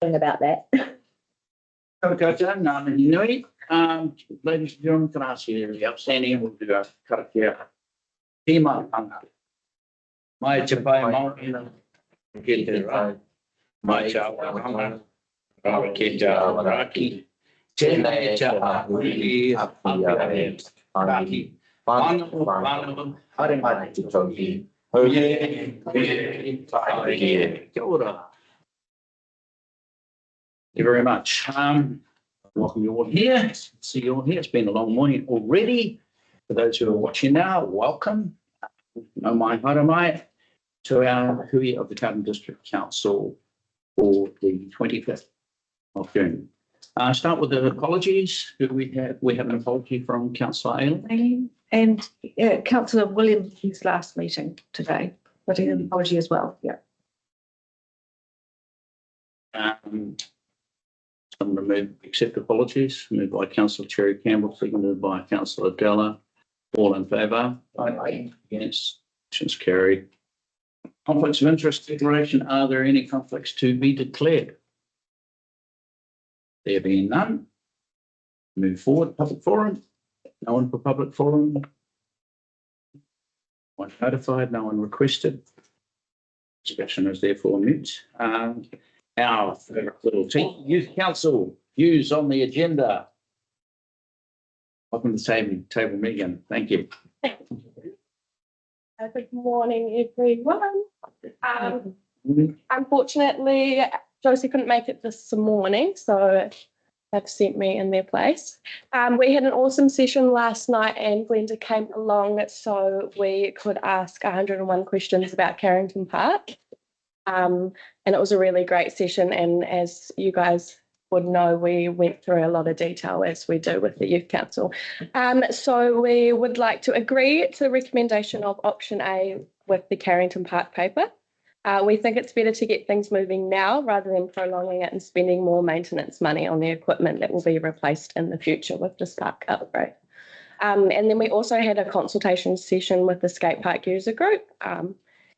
about that. Carterton, ladies and gentlemen, can I ask you the outstanding? We'll do a cut here. Tima Panga. Mai te pai maurina. Ki te rā. Mai te awahanga. Rā ki te awaraki. Tēnei te ahuri apia e raki. Whānau, haere mai te tohi. Kia ora. Thank you very much. Welcome you all here. See you all here. It's been a long morning already. For those who are watching now, welcome. No mai haere mai to our hui of the Carrington District Council for the 25th of June. Start with the apologies. Who do we have? We have an apology from Councillor Ailing. And Councillor William, his last meeting today, but he had an apology as well. Yeah. Some accept apologies. Moved by Councillor Cherry Campbell, seconded by Councillor Della. All in favour? Aye. Against? Motion's carried. Conflicts of interest declaration. Are there any conflicts to be declared? There being none, move forward. Public forum. No one for public forum. One notified. No one requested. Discussion is therefore mute. Our little team, Youth Council, views on the agenda. Welcome to the table, Megan. Thank you. Good morning, everyone. Unfortunately, Josie couldn't make it this morning, so they've sent me in their place. We had an awesome session last night and Glenda came along so we could ask 101 questions about Carrington Park. And it was a really great session, and as you guys would know, we went through a lot of detail as we do with the Youth Council. So we would like to agree to the recommendation of option A with the Carrington Park paper. We think it's better to get things moving now rather than prolonging it and spending more maintenance money on the equipment that will be replaced in the future with this park upgrade. And then we also had a consultation session with the skate park user group.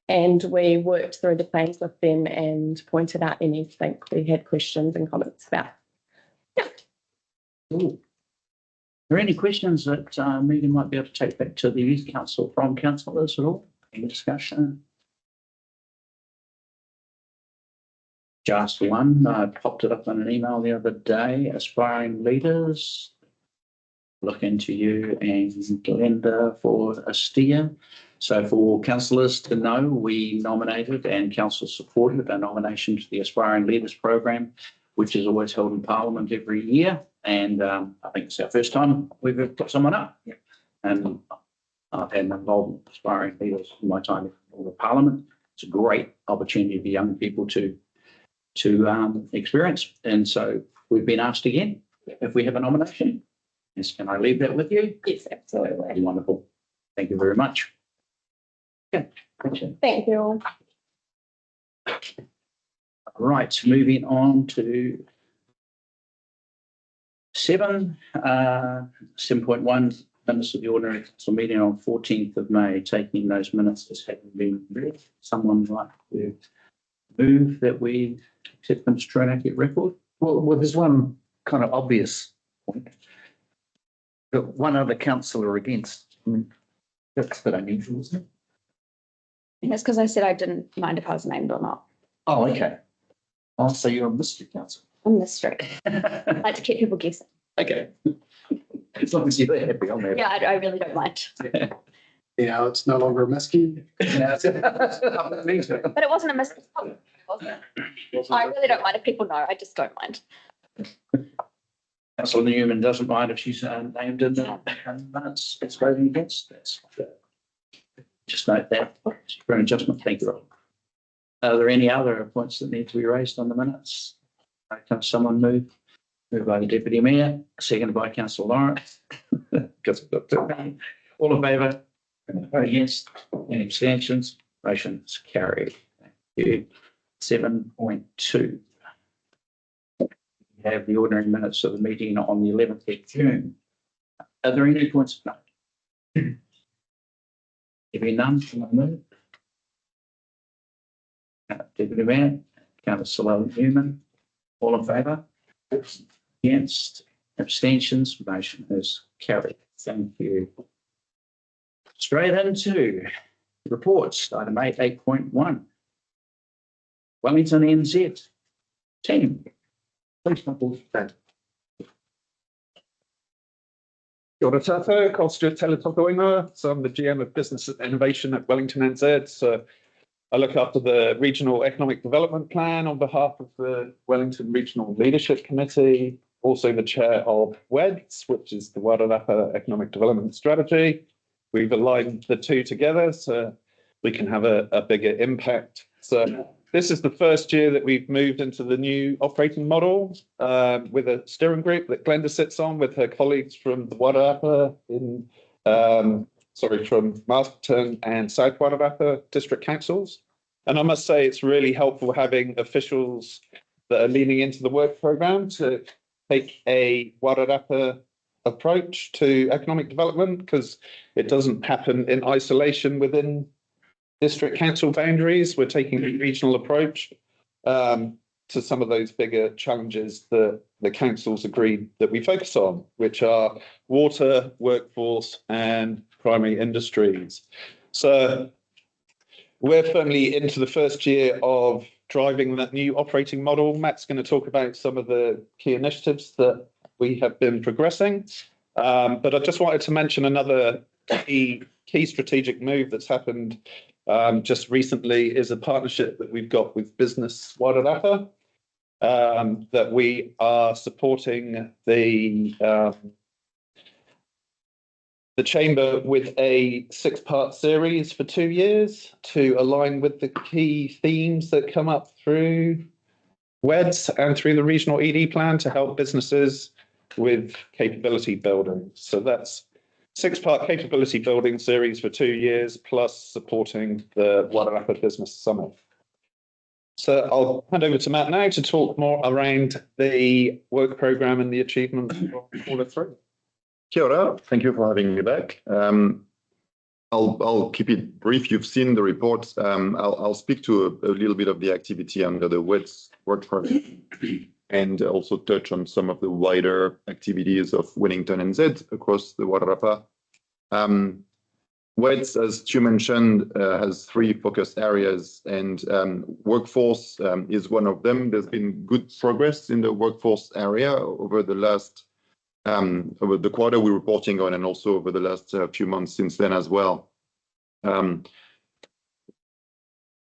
And we worked through the plans with them and pointed out anything we had questions and comments about. Yeah. Cool. Are there any questions that Megan might be able to take back to the Youth Council from councillors at all? Any discussion? Just one. I popped it up in an email the other day. Aspiring leaders, look into you and Glenda for a steer. So for councillors to know, we nominated and council supported a nomination to the Aspiring Leaders Program, which is always held in Parliament every year. And I think it's our first time we've put someone up. Yeah. And I've had involved with Aspiring Leaders in my time in the Parliament. It's a great opportunity for young people to experience. And so we've been asked again if we have a nomination. Yes, can I leave that with you? Yes, absolutely. Wonderful. Thank you very much. Okay. Thank you. Right, moving on to 7.1 minutes of the ordinary council meeting on 14th of May, taking those minutes as having been read. Someone like to move that we accept them as true and accurate record? Well, there's one kind of obvious point. But one other councillor against. I mean, that's a bit unusual, isn't it? That's because I said I didn't mind if I was named or not. Oh, okay. Oh, so you're a mystery councillor. A mystery. I like to keep people guessing. Okay. As long as you're happy on there. Yeah, I really don't mind. Yeah, it's no longer a miscue. But it wasn't a mystery. Wasn't it? I really don't mind if people know. I just don't mind. Councillor Newman doesn't mind if she's named in the minutes. It's voting against. That's just note that for an adjustment. Thank you, Rob. Are there any other points that need to be raised on the minutes? Can someone move? Moved by the Deputy Mayor, seconded by Councillor Lawrence. All in favour? Against? Any abstentions? Motion's carried. Thank you. 7.2. We have the ordinary minutes of the meeting on the 11th of June. Are there any points of note? If there none, can I move? Deputy Mayor, Councillor Newman. All in favour? Against? Abstentions? Motion is carried. Thank you. Straight into reports, item 8.1. Wellington NZ team. Please, Michael. Kia ora tātou, ko Stuart Taylor Tokoinga. So I'm the GM of Business Innovation at Wellington NZ. So I look after the Regional Economic Development Plan on behalf of the Wellington Regional Leadership Committee, also the chair of WEDS, which is the Wairarapa Economic Development Strategy. We've aligned the two together so we can have a bigger impact. So this is the first year that we've moved into the new operating model with a steering group that Glenda sits on with her colleagues from the Wairarapa from Masterton and South Wairarapa district councils. And I must say it's really helpful having officials that are leaning into the work programme to take a Wairarapa approach to economic development, because it doesn't happen in isolation within district council boundaries. We're taking a regional approach to some of those bigger challenges that the councils agreed that we focus on, which are water, workforce, and primary industries. So we're firmly into the first year of driving that new operating model. Matt's going to talk about some of the key initiatives that we have been progressing. But I just wanted to mention another key strategic move that's happened just recently is a partnership that we've got with Business Wairarapa, that we are supporting the Chamber with a 6-part series for 2 years to align with the key themes that come up through WEDS and through the regional ED plan to help businesses with capability building. So that's 6-part capability building series for 2 years, plus supporting the Wairarapa Business Summit. So I'll hand over to Matt now to talk more around the work programme and the achievements of all the three. Kia ora. Thank you for having me back. I'll keep it brief. You've seen the reports. I'll speak to a little bit of the activity under the WEDS work program and also touch on some of the wider activities of Wellington NZ across the Wairarapa. WEDS, as Stu mentioned, has 3 focus areas, and workforce is one of them. There's been good progress in the workforce area over the last over the quarter we're reporting on, and also over the last few months since then as well.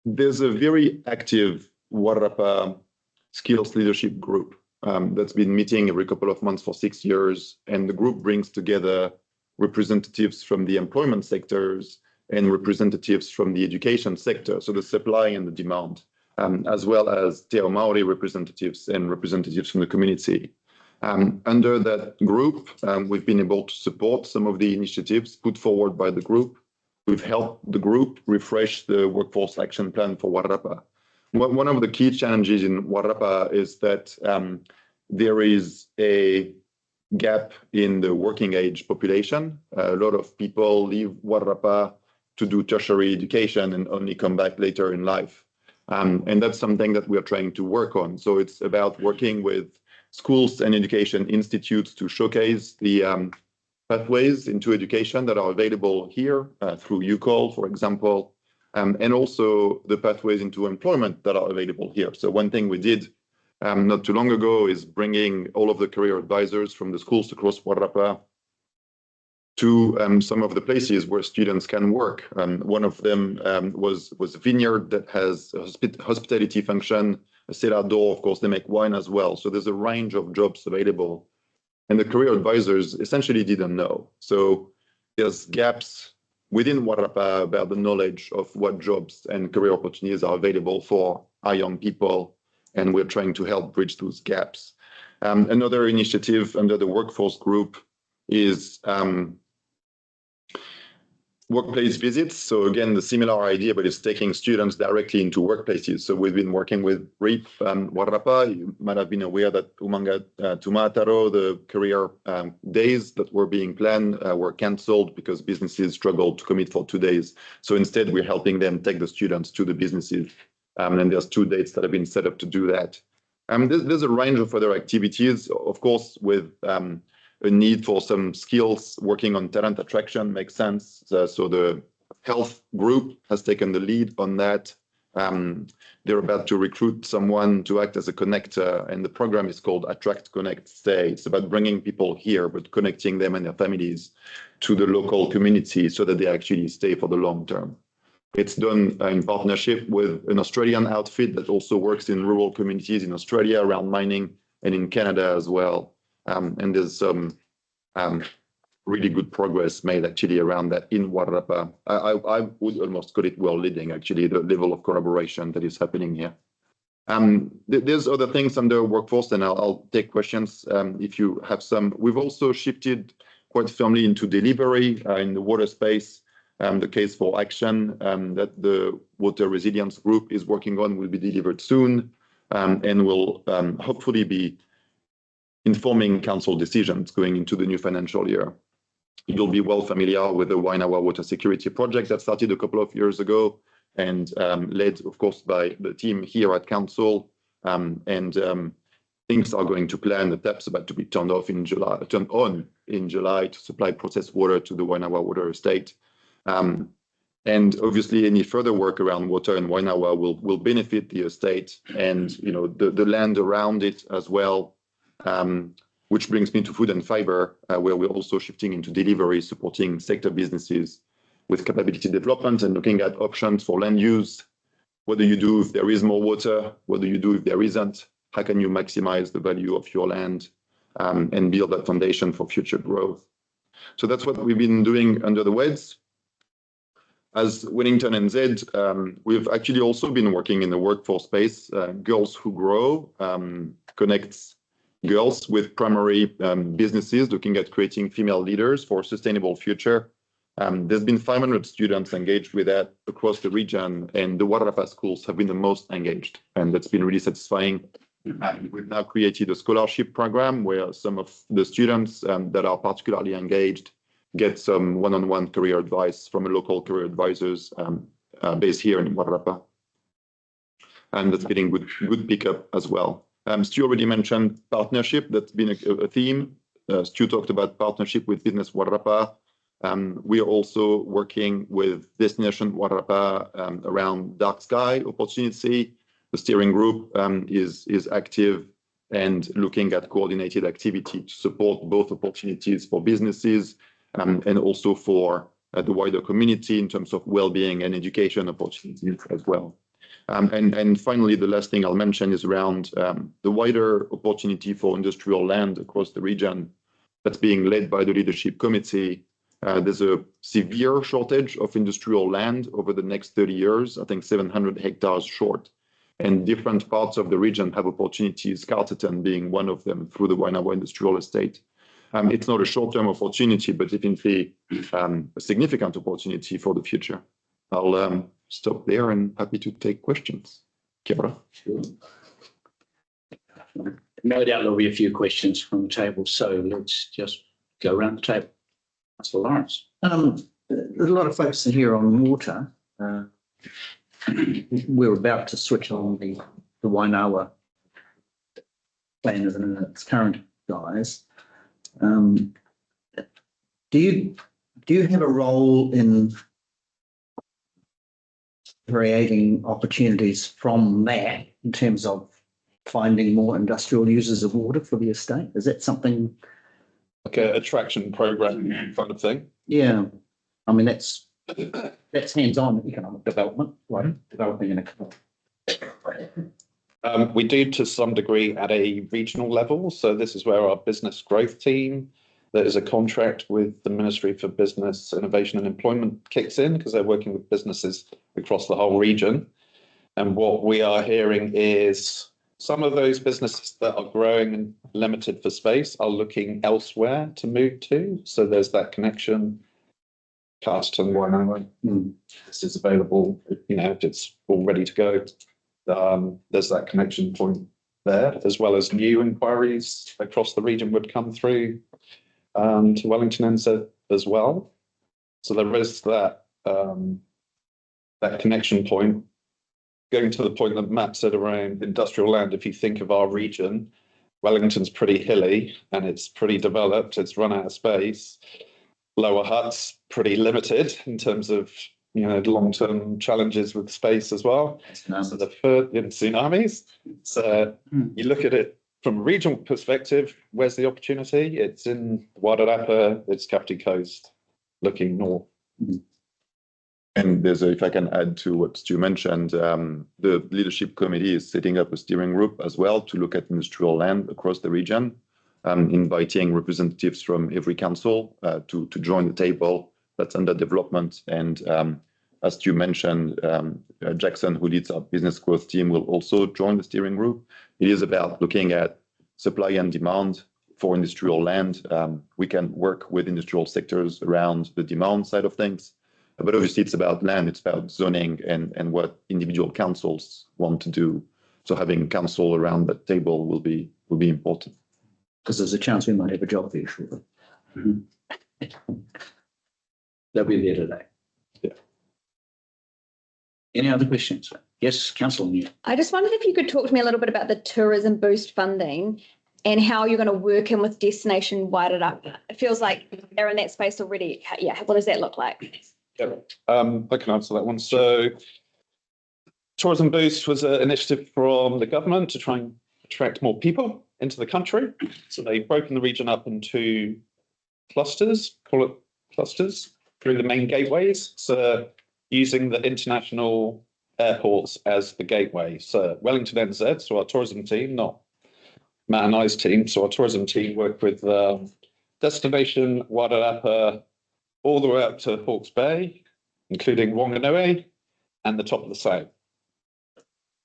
There's a very active Wairarapa skills leadership group that's been meeting every couple of months for 6 years, and the group brings together representatives from the employment sectors and representatives from the education sector, so the supply and the demand, as well as Te Ao Māori representatives and representatives from the community. Under that group, we've been able to support some of the initiatives put forward by the group. We've helped the group refresh the workforce action plan for Wairarapa. One of the key challenges in Wairarapa is that there is a gap in the working age population. A lot of people leave Wairarapa to do tertiary education and only come back later in life. And that's something that we are trying to work on. So it's about working with schools and education institutes to showcase the pathways into education that are available here through UCall, for example, and also the pathways into employment that are available here. So one thing we did not too long ago is bringing all of the career advisors from the schools across Wairarapa to some of the places where students can work. One of them was a vineyard that has a hospitality function, a cellar door, of course, they make wine as well. So there's a range of jobs available. And the career advisors essentially didn't know. So there's gaps within Wairarapa about the knowledge of what jobs and career opportunities are available for our young people. And we're trying to help bridge those gaps. Another initiative under the workforce group is workplace visits. So again, the similar idea, but it's taking students directly into workplaces. So we've been working with REAP Wairarapa. You might have been aware that Umanga Tumataro, the career days that were being planned were cancelled because businesses struggled to commit for 2 days. So instead, we're helping them take the students to the businesses. And there's 2 dates that have been set up to do that. There's a range of other activities, of course, with a need for some skills. Working on talent attraction makes sense. So the health group has taken the lead on that. They're about to recruit someone to act as a connector, and the program is called Attract, Connect, Stay. It's about bringing people here, but connecting them and their families to the local community so that they actually stay for the long term. It's done in partnership with an Australian outfit that also works in rural communities in Australia around mining, and in Canada as well. And there's some really good progress made actually around that in Wairarapa. I would almost call it well leading, actually, the level of collaboration that is happening here. There's other things under workforce, and I'll take questions if you have some. We've also shifted quite firmly into delivery in the water space. The case for action that the water resilience group is working on will be delivered soon, and will hopefully be informing council decisions going into the new financial year. You'll be well familiar with the Wainawa Water Security Project that started a couple of years ago and led, of course, by the team here at council. Things are going to plan. The tap's about to be turned on in July to supply processed water to the Wainawa Water Estate. And obviously, any further work around water in Wainawa will benefit the estate and the land around it as well. Which brings me to food and fiber, where we're also shifting into delivery, supporting sector businesses with capability development and looking at options for land use. What do you do if there is more water? What do you do if there isn't? How can you maximize the value of your land and build that foundation for future growth? So that's what we've been doing under the WEDS. As Wellington and Z, we've actually also been working in the workforce space. Girls Who Grow connects girls with primary businesses looking at creating female leaders for a sustainable future. There's been 500 students engaged with that across the region, and the Wairarapa schools have been the most engaged, and that's been really satisfying. We've now created a scholarship program where some of the students that are particularly engaged get some one-on-one career advice from a local career advisors based here in Wairarapa. And that's getting good pickup as well. Stu already mentioned partnership. That's been a theme. Stu talked about partnership with Business Wairarapa. We are also working with Destination Wairarapa around dark sky opportunity. The steering group is active and looking at coordinated activity to support both opportunities for businesses and also for the wider community in terms of well-being and education opportunities as well. And finally, the last thing I'll mention is around the wider opportunity for industrial land across the region that's being led by the leadership committee. There's a severe shortage of industrial land over the next 30 years, I think 700 hectares short. And different parts of the region have opportunities, Carterton being one of them through the Wainawa Industrial Estate. It's not a short-term opportunity, but definitely a significant opportunity for the future. I'll stop there and happy to take questions. Kia ora. Sure. No doubt there'll be a few questions from the table, so let's just go around the table. Mr. Lawrence. There's a lot of folks in here on water. We're about to switch on the Wainawa plan in its current guise. Do you have a role in creating opportunities from that in terms of finding more industrial users of water for the estate? Is that something like a attraction program kind of thing? Yeah, I mean that's hands-on economic development, right? Developing an economy. We do to some degree at a regional level. So this is where our business growth team, that is a contract with the Ministry for Business, Innovation and Employment, kicks in because they're working with businesses across the whole region. And what we are hearing is some of those businesses that are growing and limited for space are looking elsewhere to move to. So there's that connection. Carterton, Wainawa, this is available, if it's all ready to go. There's that connection point there, as well as new inquiries across the region would come through to Wellington and as well. So there is that that connection point. going to the point that Matt said around industrial land, if you think of our region, Wellington's pretty hilly and it's pretty developed. It's run out of space. Lower Hutt's pretty limited in terms of, you know, long-term challenges with space as well. So the third in tsunamis. So you look at it from a regional perspective, where's the opportunity? It's in Wairarapa, it's Kapiti Coast, looking north. And there's if I can add to what Stu mentioned, the leadership committee is setting up a steering group as well to look at industrial land across the region, inviting representatives from every council to join the table that's under development. And as Stu mentioned, Jackson, who leads our business growth team, will also join the steering group. It is about looking at supply and demand for industrial land. We can work with industrial sectors around the demand side of things. But obviously, it's about land, it's about zoning and what individual councils want to do. So having council around that table will be important. Because there's a chance we might have a job for you shortly. They'll be there today. Yeah. Any other questions? Yes, Councillor New. I just wondered if you could talk to me a little bit about the tourism boost funding and how you're going to work in with Destination Wairarapa. It feels like they're in that space already. Yeah, what does that look like? Yeah, I can answer that one. So Tourism Boost was an initiative from the government to try and attract more people into the country. So they've broken the region up into clusters, call it clusters, through the main gateways. So using the international airports as the gateway. So Wellington NZ, so our tourism team, not Matt and I's team. So our tourism team work with Destination Wairarapa, all the way up to Hawke's Bay, including Whanganui and the top of the south.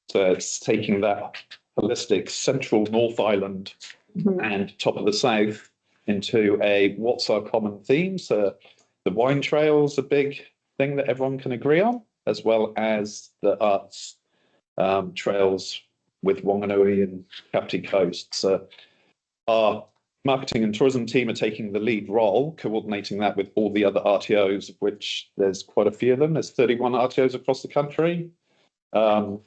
So it's taking that holistic central North Island and top of the south into a what's our common theme. So the wine trail's a big thing that everyone can agree on, as well as the arts trails with Whanganui and Kapiti Coast. So our marketing and tourism team are taking the lead role, coordinating that with all the other RTOs, of which there's quite a few of them. There's 31 RTOs across the country. But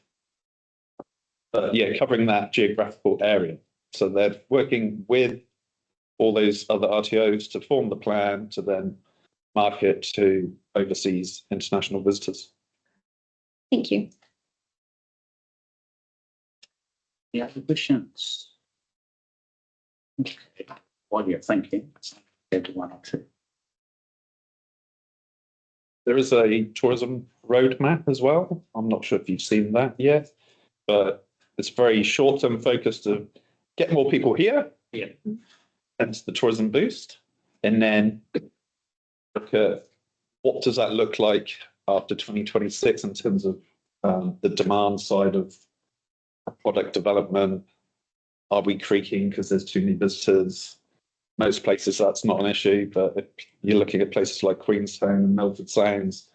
yeah, covering that geographical area. So they're working with all those other RTOs to form the plan to then market to overseas international visitors. Thank you. Any other questions? Okay. While you're thinking, go to one or two. There is a tourism roadmap as well. I'm not sure if you've seen that yet, but it's very short-term focused to get more people here. Yeah. Hence the tourism boost. And then look at what does that look like after 2026 in terms of the demand side of product development. Are we creaking because there's too many visitors? Most places that's not an issue, but if you're looking at places like Queenstown and Milford Sounds,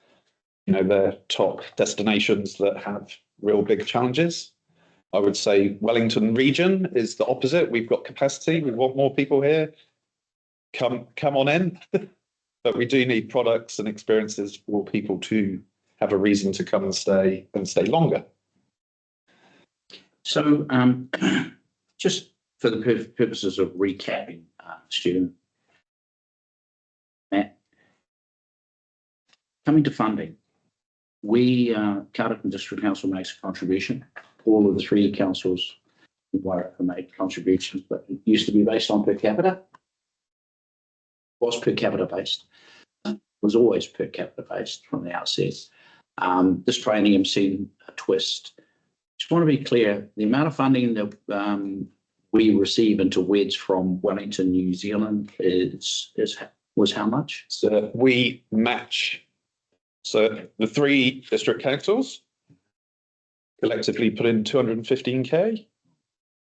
you know, they're top destinations that have real big challenges. I would say Wellington region is the opposite. We've got capacity. We want more people here. Come on in. But we do need products and experiences for people to have a reason to come and stay longer. So just for the purposes of recapping, Stu, Matt, coming to funding, we, Carterton District Council makes a contribution. All of the three councils in Wairarapa made contributions, but it used to be based on per capita. Was per capita based. Was always per capita based from the outset. This training I'm seeing a twist. Just want to be clear, the amount of funding that we receive into WEDS from Wellington, New Zealand was how much? So we match. So the three district councils collectively put in 215k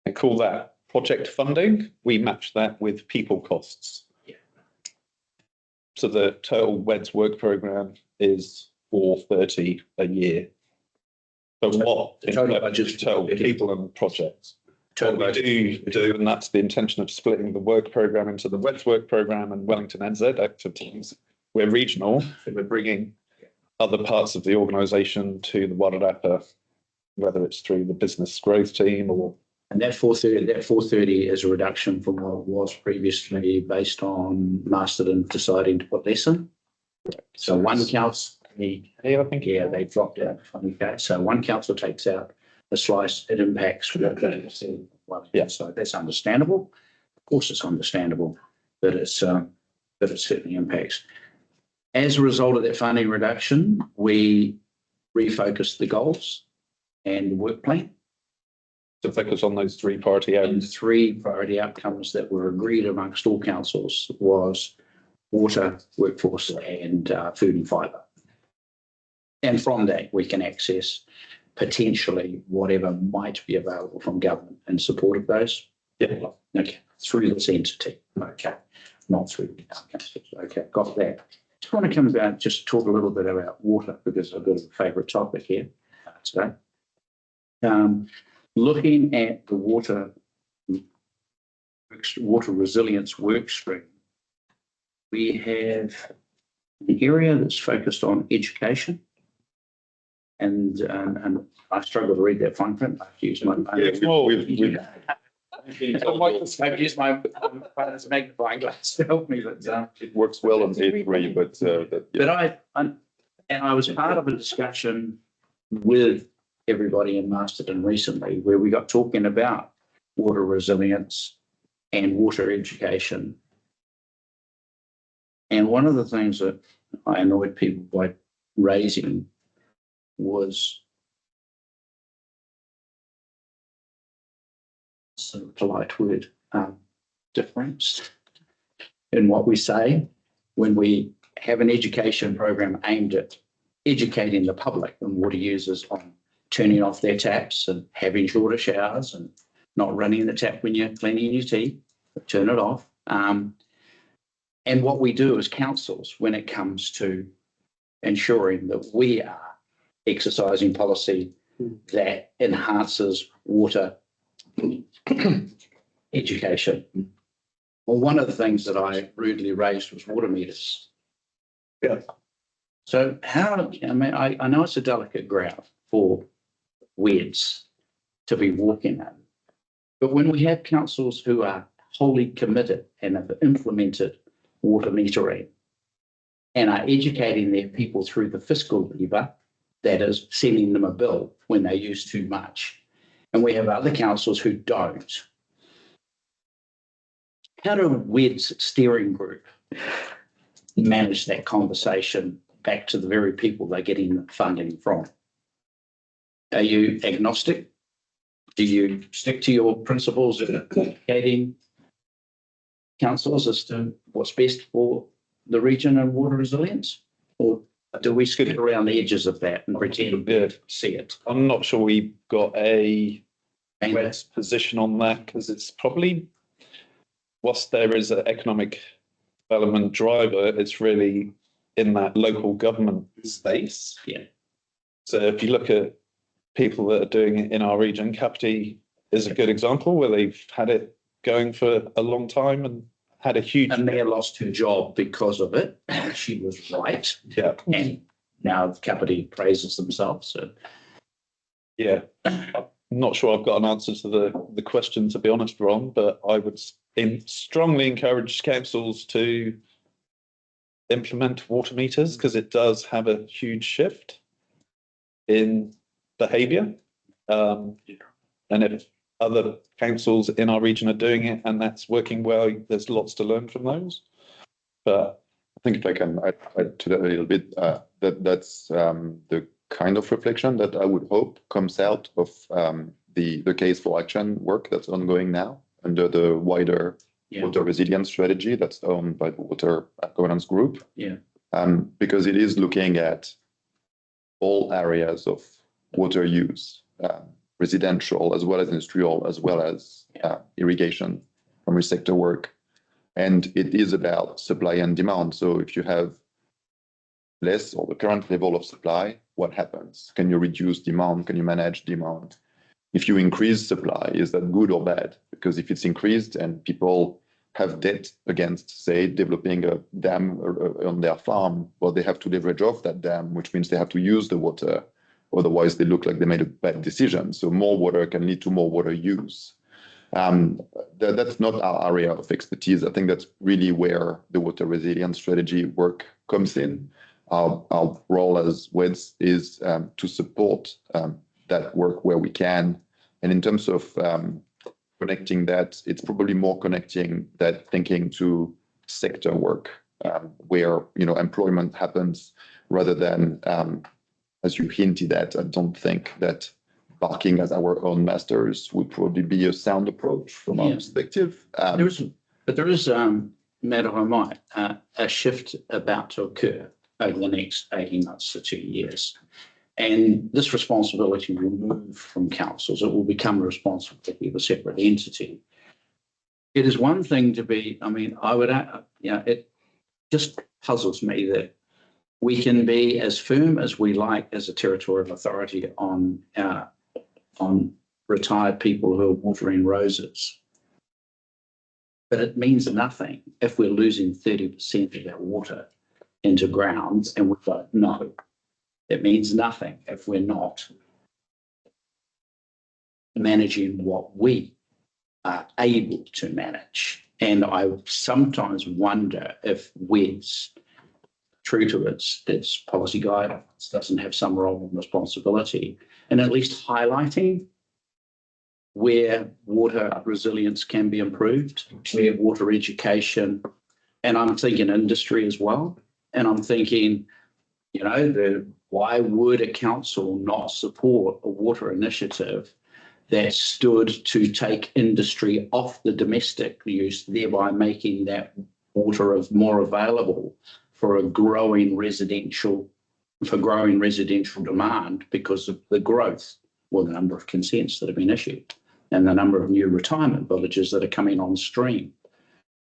and call that project funding. We match that with people costs. Yeah. So the total WEDS work programme is 430 a year. But what the total budget, total people and projects. Total what we do, and that's the intention of splitting the work programme into the WEDS work programme and Wellington NZ activities. We're regional, so we're bringing other parts of the organisation to the Wairarapa whether it's through the business growth team or. And that 430 is a reduction from what it was previously based on Masterton deciding to put less in. So one council, Yeah, I think. yeah, they dropped out 20K. So one council takes out a slice, it impacts. Yeah. So that's understandable. Of course, it's understandable that it certainly impacts. As a result of that funding reduction, we refocused the goals and the work plan. To focus on those 3 priority And areas. 3 priority outcomes that were agreed amongst all councils was water, workforce, and food and fibre. And from that, we can access potentially whatever might be available from government in support of those. Yeah. Okay, through this entity. Okay, not through the councils. Okay, got that. Just want to come back, just talk a little bit about water because I've got a favourite topic here today. Looking at the water resilience work stream, we have an area that's focused on education. And I struggle to read that fine print. I have to use my phone. I've used my phone's magnifying glass to help me, but It works well on A3, but I was part of a discussion with everybody in Masterton recently where we got talking about water resilience and water education. And one of the things that I annoyed people by raising was sort of polite word, difference in what we say when we have an education program aimed at educating the public and water users on turning off their taps and having shorter showers and not running the tap when you're cleaning your teeth, turn it off. And what we do as councils when it comes to ensuring that we are exercising policy that enhances water education. Well, one of the things that I rudely raised was water meters. Yeah. So I know it's a delicate ground for WEDs to be walking in, but when we have councils who are wholly committed and have implemented water metering and are educating their people through the fiscal lever, that is sending them a bill when they use too much, and we have other councils who don't. How do WED's steering group manage that conversation back to the very people they're getting funding from? Are you agnostic? Do you stick to your principles of educating councils as to what's best for the region and water resilience? Or do we skip around the edges of that and pretend to see it? I'm not sure we've got a best position on that because it's probably, whilst there is an economic development driver, it's really in that local government space. Yeah. So if you look at people that are doing it in our region, Kapiti is a good example where they've had it going for a long time and had a huge. And Mayor lost her job because of it. She was right. Yeah. And now Kapiti praises themselves. So. Yeah. I'm not sure I've got an answer to the question, to be honest, Ron, but I would strongly encourage councils to implement water meters because it does have a huge shift in behaviour. And if other councils in our region are doing it and that's working well, there's lots to learn from those. But I think if I can add to that a little bit, that's the kind of reflection that I would hope comes out of the case for action work that's ongoing now under the wider water resilience strategy that's owned by the Water Governance Group. Yeah. Because it is looking at all areas of water use, residential as well as industrial, as well as irrigation, primary sector work. And it is about supply and demand. So if you have less or the current level of supply, what happens? Can you reduce demand? Can you manage demand? If you increase supply, is that good or bad? Because if it's increased and people have debt against, say, developing a dam on their farm, well, they have to leverage off that dam, which means they have to use the water Otherwise, they look like they made a bad decision. So more water can lead to more water use. That's not our area of expertise. I think that's really where the water resilience strategy work comes in. Our role as WEDS is to support that work where we can. And in terms of connecting that, it's probably more connecting that thinking to sector work, where employment happens rather than, as you hinted at. I don't think that barking as our own masters would probably be a sound approach from our perspective. There is, Matt, if I might, a shift about to occur over the next 18 months to 2 years. And this responsibility will move from councils. It will become a responsibility of a separate entity. It is one thing to be, I would, it just puzzles me that we can be as firm as we like as a territorial authority on retired people who are watering roses. But it means nothing if we're losing 30% of our water into grounds and we don't know. It means nothing if we're not managing what we are able to manage. And I sometimes wonder if WEDS, true to its policy guidance, doesn't have some role and responsibility in at least highlighting where water resilience can be improved, where water education, and I'm thinking industry as well. And I'm thinking, why would a council not support a water initiative that stood to take industry off the domestic use, thereby making that water more available for growing residential demand because of the growth or the number of consents that have been issued and the number of new retirement villages that are coming on stream.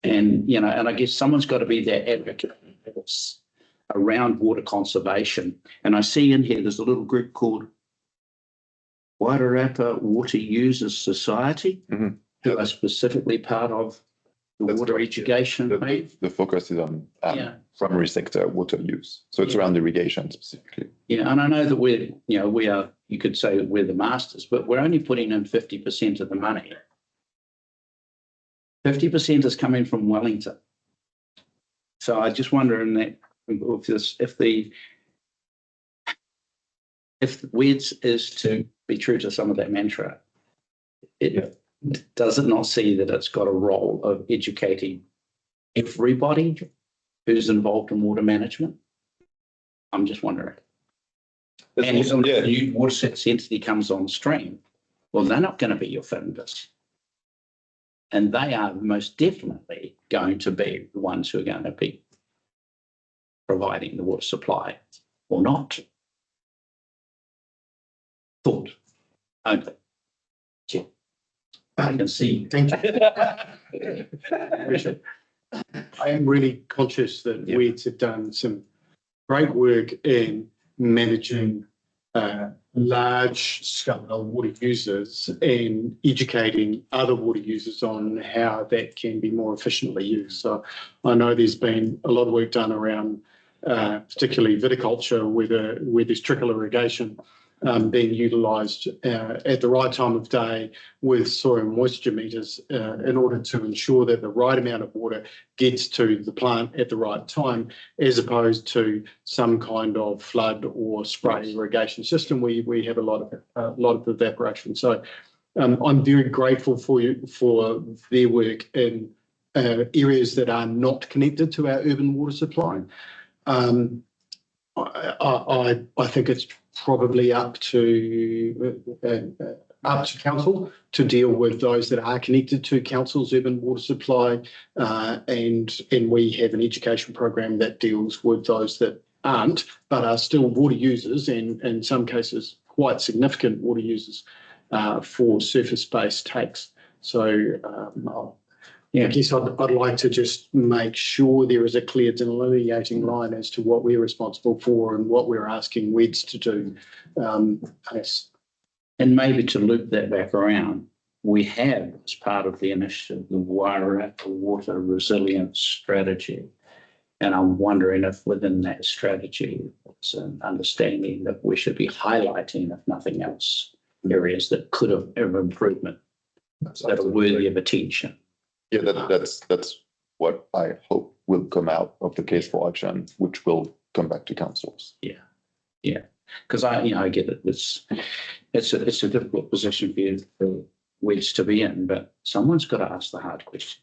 And, and I guess someone's got to be that advocate around water conservation. And I see in here, there's a little group called Wairarapa Water Users Society, who are specifically part of the water education. The focus is on primary sector water use. So it's around irrigation specifically. Yeah, and I know that we are, you could say we're the masters, but we're only putting in 50% of the money. 50% is coming from Wellington. So I just wonder if WEDS is to be true to some of that mantra, does it not see that it's got a role of educating everybody who's involved in water management? I'm just wondering. And if a new water entity comes on stream, well, they're not going to be your fingers. And they are most definitely going to be the ones who are going to be providing the water supply or not. Thought only. I can see. Thank you. Richard. I am really conscious that WEDS have done some great work in managing large scale water users and educating other water users on how that can be more efficiently used. So I know there's been a lot of work done around particularly viticulture where there's trickle irrigation being utilised at the right time of day with soil moisture meters in order to ensure that the right amount of water gets to the plant at the right time, as opposed to some kind of flood or spray irrigation system where we have a lot of evaporation. So I'm very grateful for their work in areas that are not connected to our urban water supply. I think it's probably up to council to deal with those that are connected to council's urban water supply, and we have an education program that deals with those that aren't but are still water users, and in some cases quite significant water users for surface-based takes. So I guess I'd like to just make sure there is a clear delineating line as to what we're responsible for and what we're asking WEDS to do. And maybe to loop that back around, we have, as part of the initiative, the Wairarapa Water Resilience Strategy. And I'm wondering if within that strategy, it's an understanding that we should be highlighting, if nothing else, areas that could have improvement that are worthy of attention. Yeah, that's what I hope will come out of the case for action, which will come back to councils. Yeah, because I get it. It's a difficult position for you, for Wedge to be in, but someone's got to ask the hard question.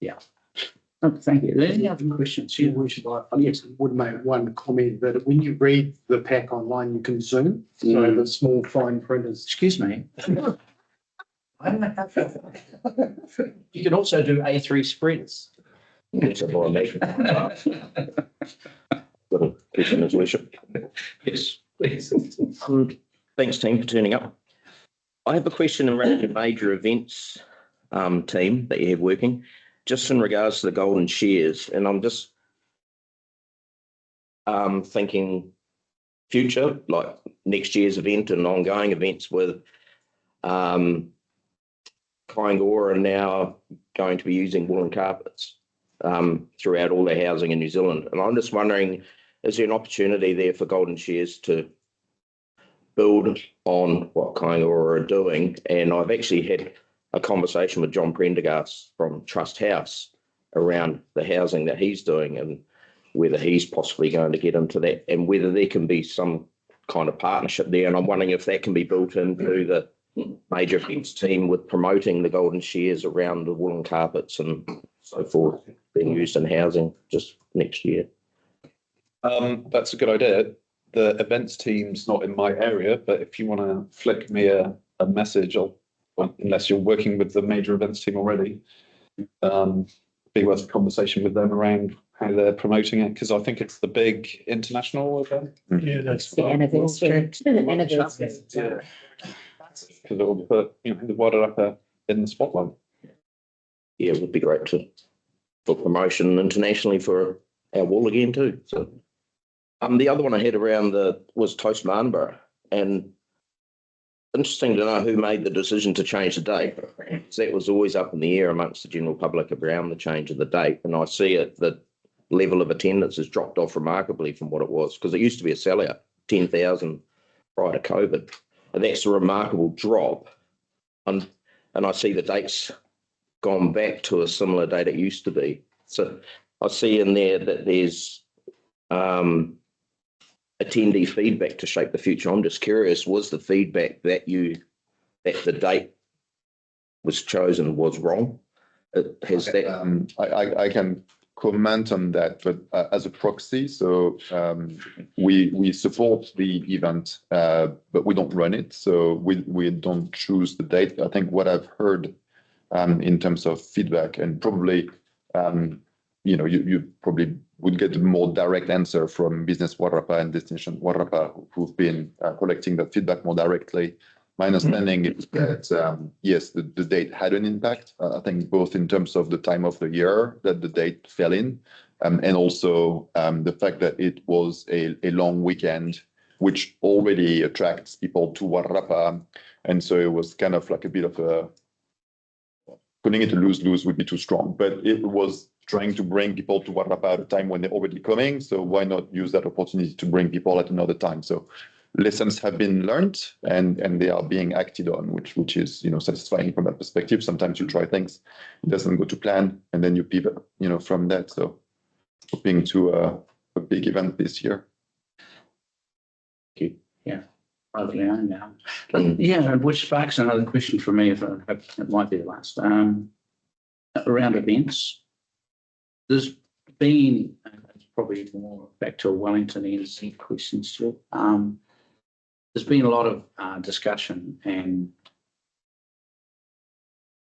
Yeah. Oh, thank you. Any other questions? Yeah, we should, yes, would make one comment that when you read the pack online, you can zoom. So the small fine print is. Excuse me. I don't know. You can also do A3 spreads. Got a question, His Worship. Yes, please. Thanks, team, for turning up. I have a question around your major events team that you have working, just in regards to the golden shares. And I'm just thinking future, like next year's event and ongoing events with Kaingora are now going to be using woolen carpets throughout all their housing in New Zealand. And I'm just wondering, is there an opportunity there for golden shares to build on what Kaingora are doing? And I've actually had a conversation with John Prendergast from Trust House around the housing that he's doing and whether he's possibly going to get into that and whether there can be some kind of partnership there. And I'm wondering if that can be built into the major events team with promoting the golden shares around the woolen carpets and so forth being used in housing just next year. That's a good idea. The events team's not in my area, but if you want to flick me a message, unless you're working with the major events team already, be worth a conversation with them around how they're promoting it, because I think it's the big international event. Yeah, that's The anniversary. Because it will put the Wairarapa in the spotlight. Yeah, it would be great for promotion internationally for our wall again too. So the other one I had around was Toast Marnborough, and interesting to know who made the decision to change the date. So that was always up in the air amongst the general public around the change of the date. And I see it, the level of attendance has dropped off remarkably from what it was, because it used to be a sellout, 10,000 prior to COVID. And that's a remarkable drop. And I see the date's gone back to a similar date it used to be. So I see in there that there's attendee feedback to shape the future. I'm just curious, was the feedback that the date was chosen was wrong? Has that? I can comment on that, but as a proxy, so we support the event, but we don't run it, so we don't choose the date. I think what I've heard in terms of feedback, and probably you probably would get a more direct answer from Business Wairarapa and Destination Wairarapa, who've been collecting that feedback more directly. My understanding is that, yes, the date had an impact. I think both in terms of the time of the year that the date fell in, and also the fact that it was a long weekend, which already attracts people to Wairarapa. And so it was kind of like a bit of a, putting it a lose-lose would be too strong, but it was trying to bring people to Wairarapa at a time when they're already coming. So why not use that opportunity to bring people at another time? So lessons have been learned and they are being acted on, which is, satisfying from that perspective. Sometimes you try things, it doesn't go to plan, and then you pivot, from that. So hoping to a big event this year. Yeah, lovely. Now. Yeah, which sparks another question for me, if it might be the last. Around events, there's been, it's probably more back to a Wellington NZ questions too. There's been a lot of discussion and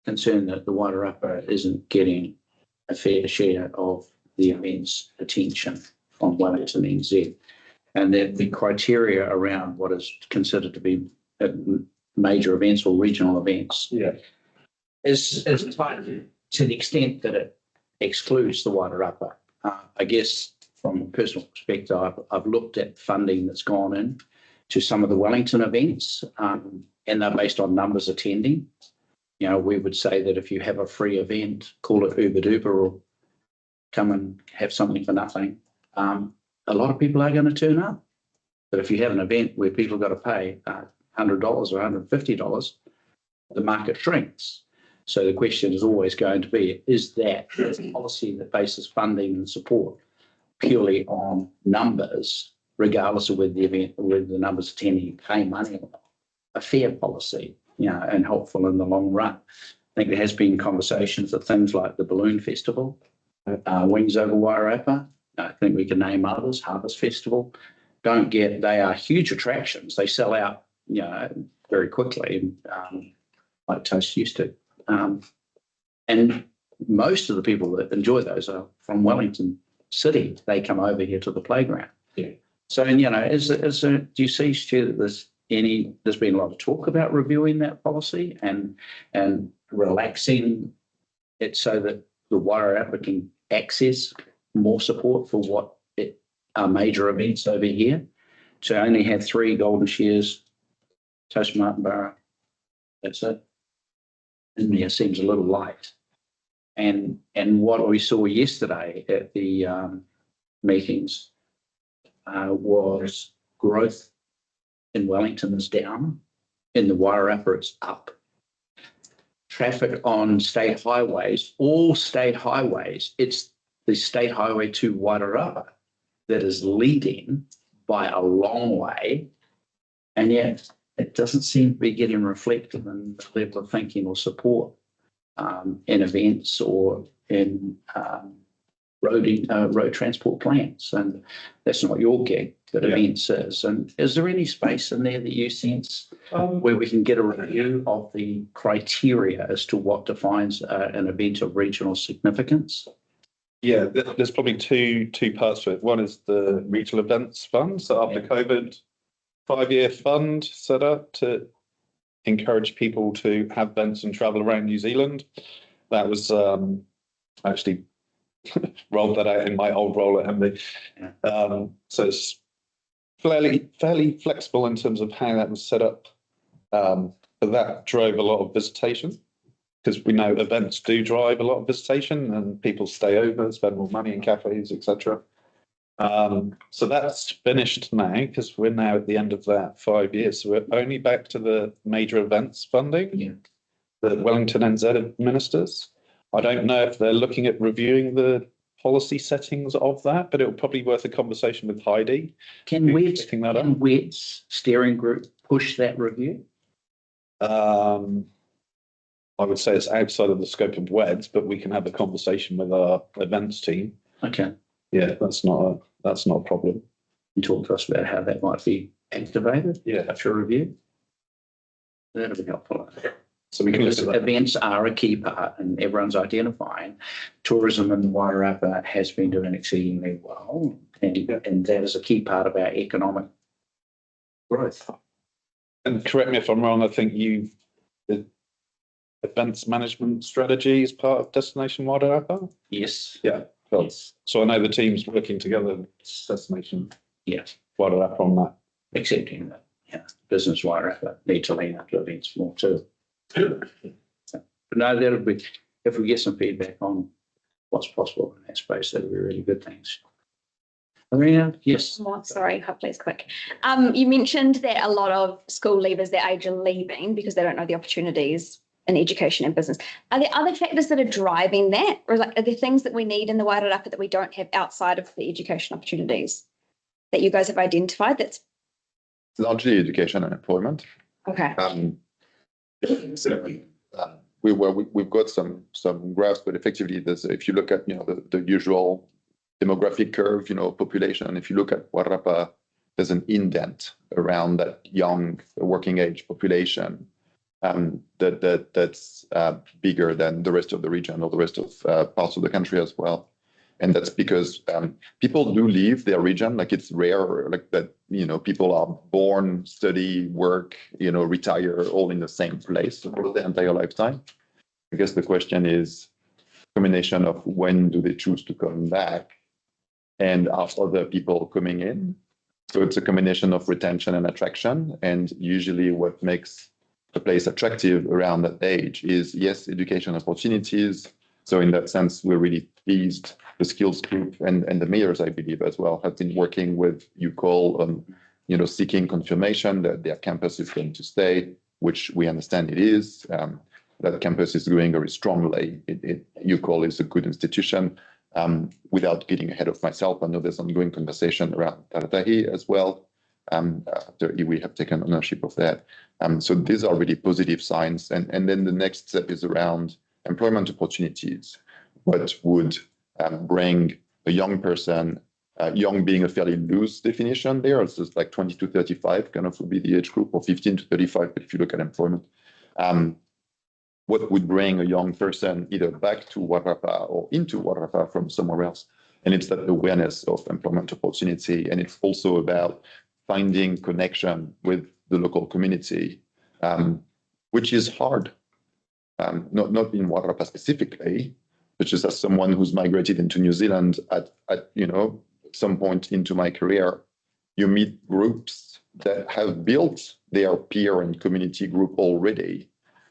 concern that the Wairarapa isn't getting a fair share of the event's attention from Wellington NZ, and that the criteria around what is considered to be major events or regional events is tight to the extent that it excludes the Wairarapa. I guess from a personal perspective, I've looked at funding that's gone in to some of the Wellington events, and they're based on numbers attending. We would say that if you have a free event, call it Uber Duper or come and have something for nothing, a lot of people are going to turn up. But if you have an event where people got to pay $100 or $150, the market shrinks. So the question is always going to be, is that a policy that bases funding and support purely on numbers, regardless of whether the numbers attending pay money or not, a fair policy, and helpful in the long run? I think there has been conversations of things like the Balloon Festival, Wings Over Wairarapa. I think we can name others, Harvest Festival. They are huge attractions. They sell out, very quickly, like Toast used to. And most of the people that enjoy those are from Wellington City. They come over here to the playground. Yeah. So, do you see, Stu, that there's been a lot of talk about reviewing that policy and relaxing it so that the Wairarapa can access more support for what are major events over here? To only have 3 Golden Shears, Toast Martinborough, that's it. And there seems a little light. And what we saw yesterday at the meetings was growth in Wellington is down, in the Wairarapa it's up. Traffic on state highways, all state highways, it's the state highway to Wairarapa that is leading by a long way, and yet it doesn't seem to be getting reflected in the level of thinking or support in events or in road transport plans. And that's not your gig, but events is. And is there any space in there that you sense where we can get a review of the criteria as to what defines an event of regional significance? Yeah, there's probably two parts to it. One is the regional events fund. So after COVID, 5-year fund set up to encourage people to have events and travel around New Zealand. That was actually rolled that out in my old role at Henley. So it's fairly flexible in terms of how that was set up. But that drove a lot of visitation, because we know events do drive a lot of visitation and people stay over, spend more money in cafes, etc. So that's finished now, because we're now at the end of that 5 years. So we're only back to the major events funding that Wellington NZ administers. I don't know if they're looking at reviewing the policy settings of that, but it'll probably be worth a conversation with Heidi. Can WET's steering group push that review? I would say it's outside of the scope of WEDS, but we can have a conversation with our events team. Okay. Yeah, that's not a problem. You talk to us about how that might be activated. Yeah, after a review. That'll be helpful. So we can look at that. Events are a key part, and everyone's identifying tourism in Wairarapa has been doing exceedingly well, and that is a key part of our economic growth. And correct me if I'm wrong, I think the events management strategy is part of Destination Wairarapa? Yes. Yeah. Yes. So I know the team's working together with Destination Wairarapa on that. Accepting that, business Wairarapa need to lean into events more too. But no, that'll be, if we get some feedback on what's possible in that space, that'll be really good things. Marina, yes. Sorry, hopefully it's quick. You mentioned that a lot of school leavers their age are leaving because they don't know the opportunities in education and business. Are there other factors that are driving that? Or are there things that we need in the Wairarapa that we don't have outside of the education opportunities that you guys have identified? That's largely education and employment. okay. We've got some graphs, but effectively, if you look at the usual demographic curve, population. If you look at Wairarapa, there's an indent around that young working age population that's bigger than the rest of the region or the rest of parts of the country as well. And that's because people do leave their region. Like, it's rare, like that, people are born, study, work, retire all in the same place for their entire lifetime. I guess the question is a combination of when do they choose to come back and are other people coming in. So it's a combination of retention and attraction. And usually what makes a place attractive around that age is, yes, education opportunities, So in that sense, we're really pleased. The skills group and the mayors, I believe, as well, have been working with UCall on, seeking confirmation that their campus is going to stay, which we understand it is. That campus is growing very strongly. UCall is a good institution. Without getting ahead of myself, I know there's ongoing conversation around Taratahi as well. After we have taken ownership of that. So these are really positive signs. And then the next step is around employment opportunities. What would bring a young person, young being a fairly loose definition there, it's just like 20 to 35 kind of would be the age group, or 15 to 35, but if you look at employment. What would bring a young person either back to Wairarapa or into Wairarapa from somewhere else? And it's that awareness of employment opportunity. And it's also about finding connection with the local community, which is hard. Not in Wairarapa specifically, but just as someone who's migrated into New Zealand at some point into my career, you meet groups that have built their peer and community group already.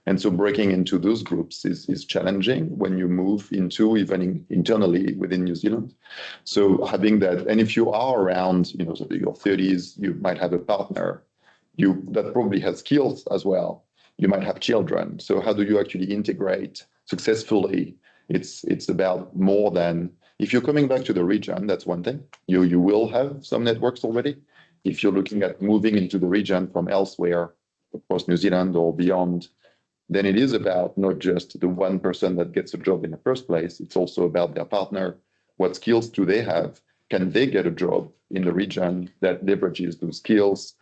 And so breaking into those groups is challenging when you move into even internally within New Zealand. So having that, and if you are around, your 30s, you might have a partner, that probably has skills as well. You might have children. So how do you actually integrate successfully? It's about more than, if you're coming back to the region, that's one thing. You will have some networks already. If you're looking at moving into the region from elsewhere, across New Zealand or beyond, then it is about not just the one person that gets a job in the first place. It's also about their partner. What skills do they have? Can they get a job in the region that leverages those skills?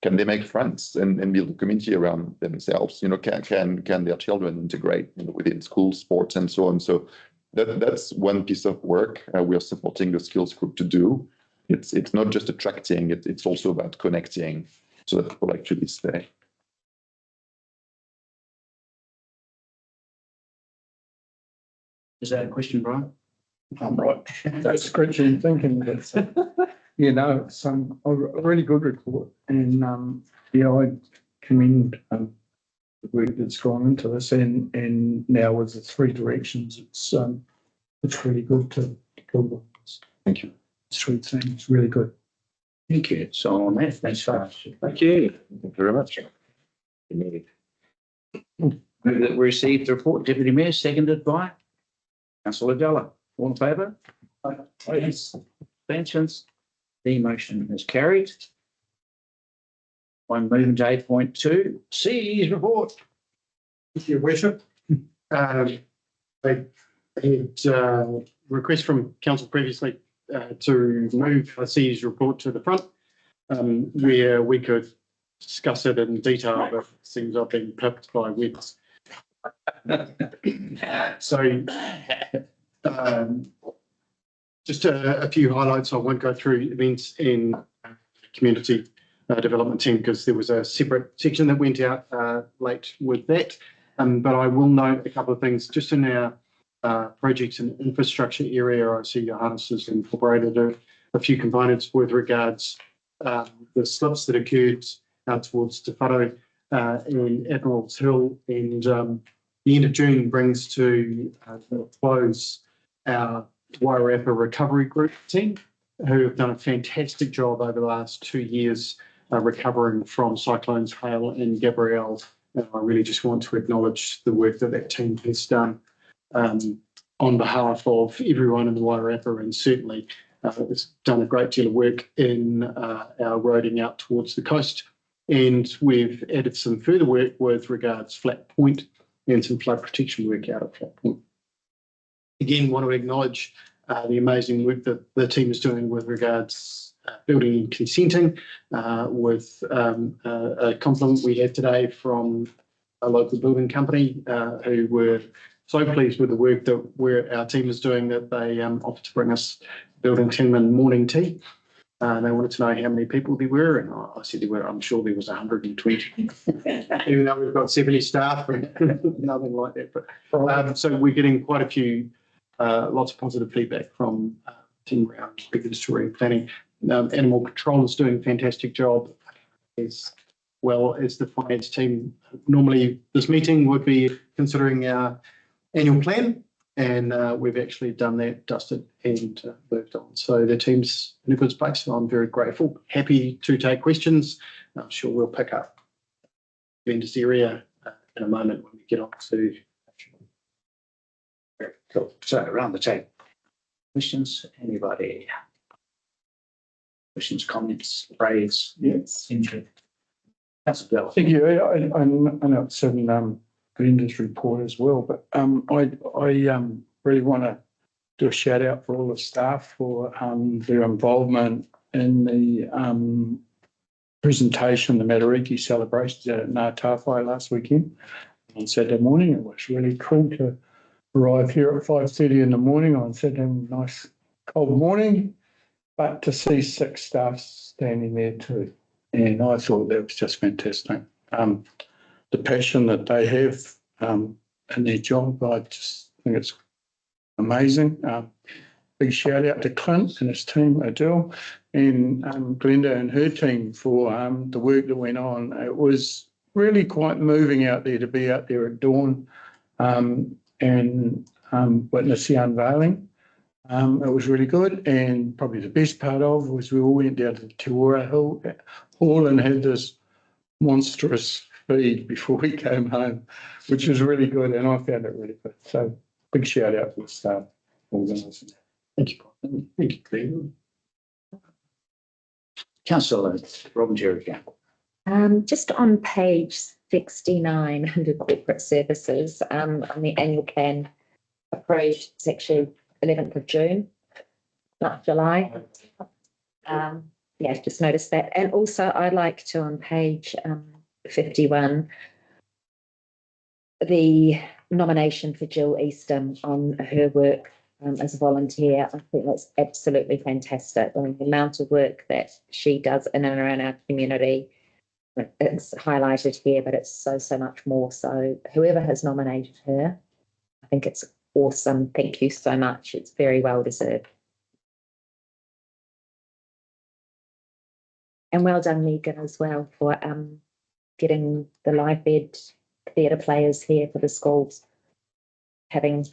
Can they make friends and build a community around themselves? Can their children integrate within school, sports, and so on? So that's one piece of work we are supporting the skills group to do. It's not just attracting, it's also about connecting so that people actually stay. Is that a question, Brian? I'm right. That's scratching thinking that, some a really good report. And I commend the work that's gone into this, and now with the three directions, it's really good to build on this. Thank you. Three things, really good. Thank you. So on that, thanks, Josh. Thank you. Thank you very much. Move that we received the report, Deputy Mayor, seconded by Councillor Della. All in favour? Yes. Abstentions? The motion is carried. I'm moving to 8.2, C's report. Thank you, Worship. I had request from council previously to move the C's report to the front, where we could discuss it in detail, but it seems I've been pipped by webs. So just a few highlights. I won't go through events in community development team because there was a separate section that went out late with that. But I will note a couple of things just in our projects and infrastructure area. I see Johannes has incorporated a few components with regards the slips that occurred out towards Te Wharo in Admiral's Hill, and the end of June brings to close our Wairarapa recovery group team, who have done a fantastic job over the last 2 years recovering from cyclones Hale and Gabrielle. And I really just want to acknowledge the work that team has done on behalf of everyone in the Wairarapa, and certainly it's done a great deal of work in our roading out towards the coast. And we've added some further work with regards Flat Point and some flood protection work out at Flat Point. Again, want to acknowledge the amazing work that the team is doing with regards building and consenting, with a compliment we had today from a local building company who were so pleased with the work that our team is doing that they offered to bring us building team and morning tea. They wanted to know how many people there were, and I said I'm sure there was 120, even though we've got 70 staff and nothing like that. But so we're getting quite a few, lots of positive feedback from team around regulatory planning. Animal control is doing a fantastic job, as well as the finance team. Normally, this meeting would be considering our annual plan, and we've actually done that, dusted and worked on. So the team's in a good space. So I'm very grateful. Happy to take questions. I'm sure we'll pick up Glenda's area in a moment when we get on to. Very cool. So around the table. Questions? Anybody? Questions, comments, praise? Yes. That's a bill. Thank you. I know it's in Glenda's report as well, but I really want to do a shout out for all the staff for their involvement in the presentation, the Matariki celebrations at Ngā Tāwhai last weekend on Saturday morning. It was really cool to arrive here at 5:30 in the morning on Saturday, nice cold morning, but to see 6 staff standing there too. And I thought that was just fantastic. The passion that they have in their job, I just think it's amazing. Big shout out to Clint and his team, Adele, and Glenda and her team for the work that went on. It was really quite moving out there to be out there at dawn and witness the unveiling. It was really good, and probably the best part of was we all went down to the Te Ora Hall and had this monstrous feed before we came home, which was really good, and I found it really good. So big shout out to the staff organising. Thank you. Thank you, Glenn. Councillor Robin Jerrigan. Just on page 69 under corporate services, on the annual plan approved, it's actually 11th of June, not July. Yeah, just noticed that. And also I'd like to, on page 51, the nomination for Jill Easton on her work as a volunteer. I think that's absolutely fantastic. I mean, the amount of work that she does in and around our community, it's highlighted here, but it's so much more. So whoever has nominated her, I think it's awesome. Thank you so much. It's very well deserved. And well done, Megan, as well, for getting the live bed theatre players here for the schools. Having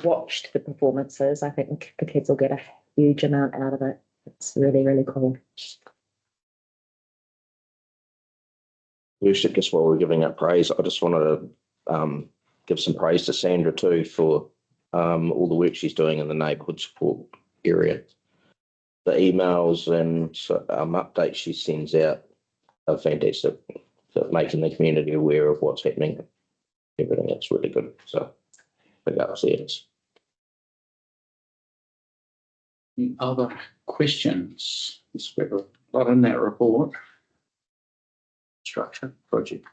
watched the performances, I think the kids will get a huge amount out of it. It's really, really cool. Just while we're giving out praise, I just wanted to give some praise to Sandra too for all the work she's doing in the neighbourhood support area. The emails and updates she sends out are fantastic for making the community aware of what's happening. Everything that's really good. So big ups there. Any other questions? There's a lot in that report. Structure, project.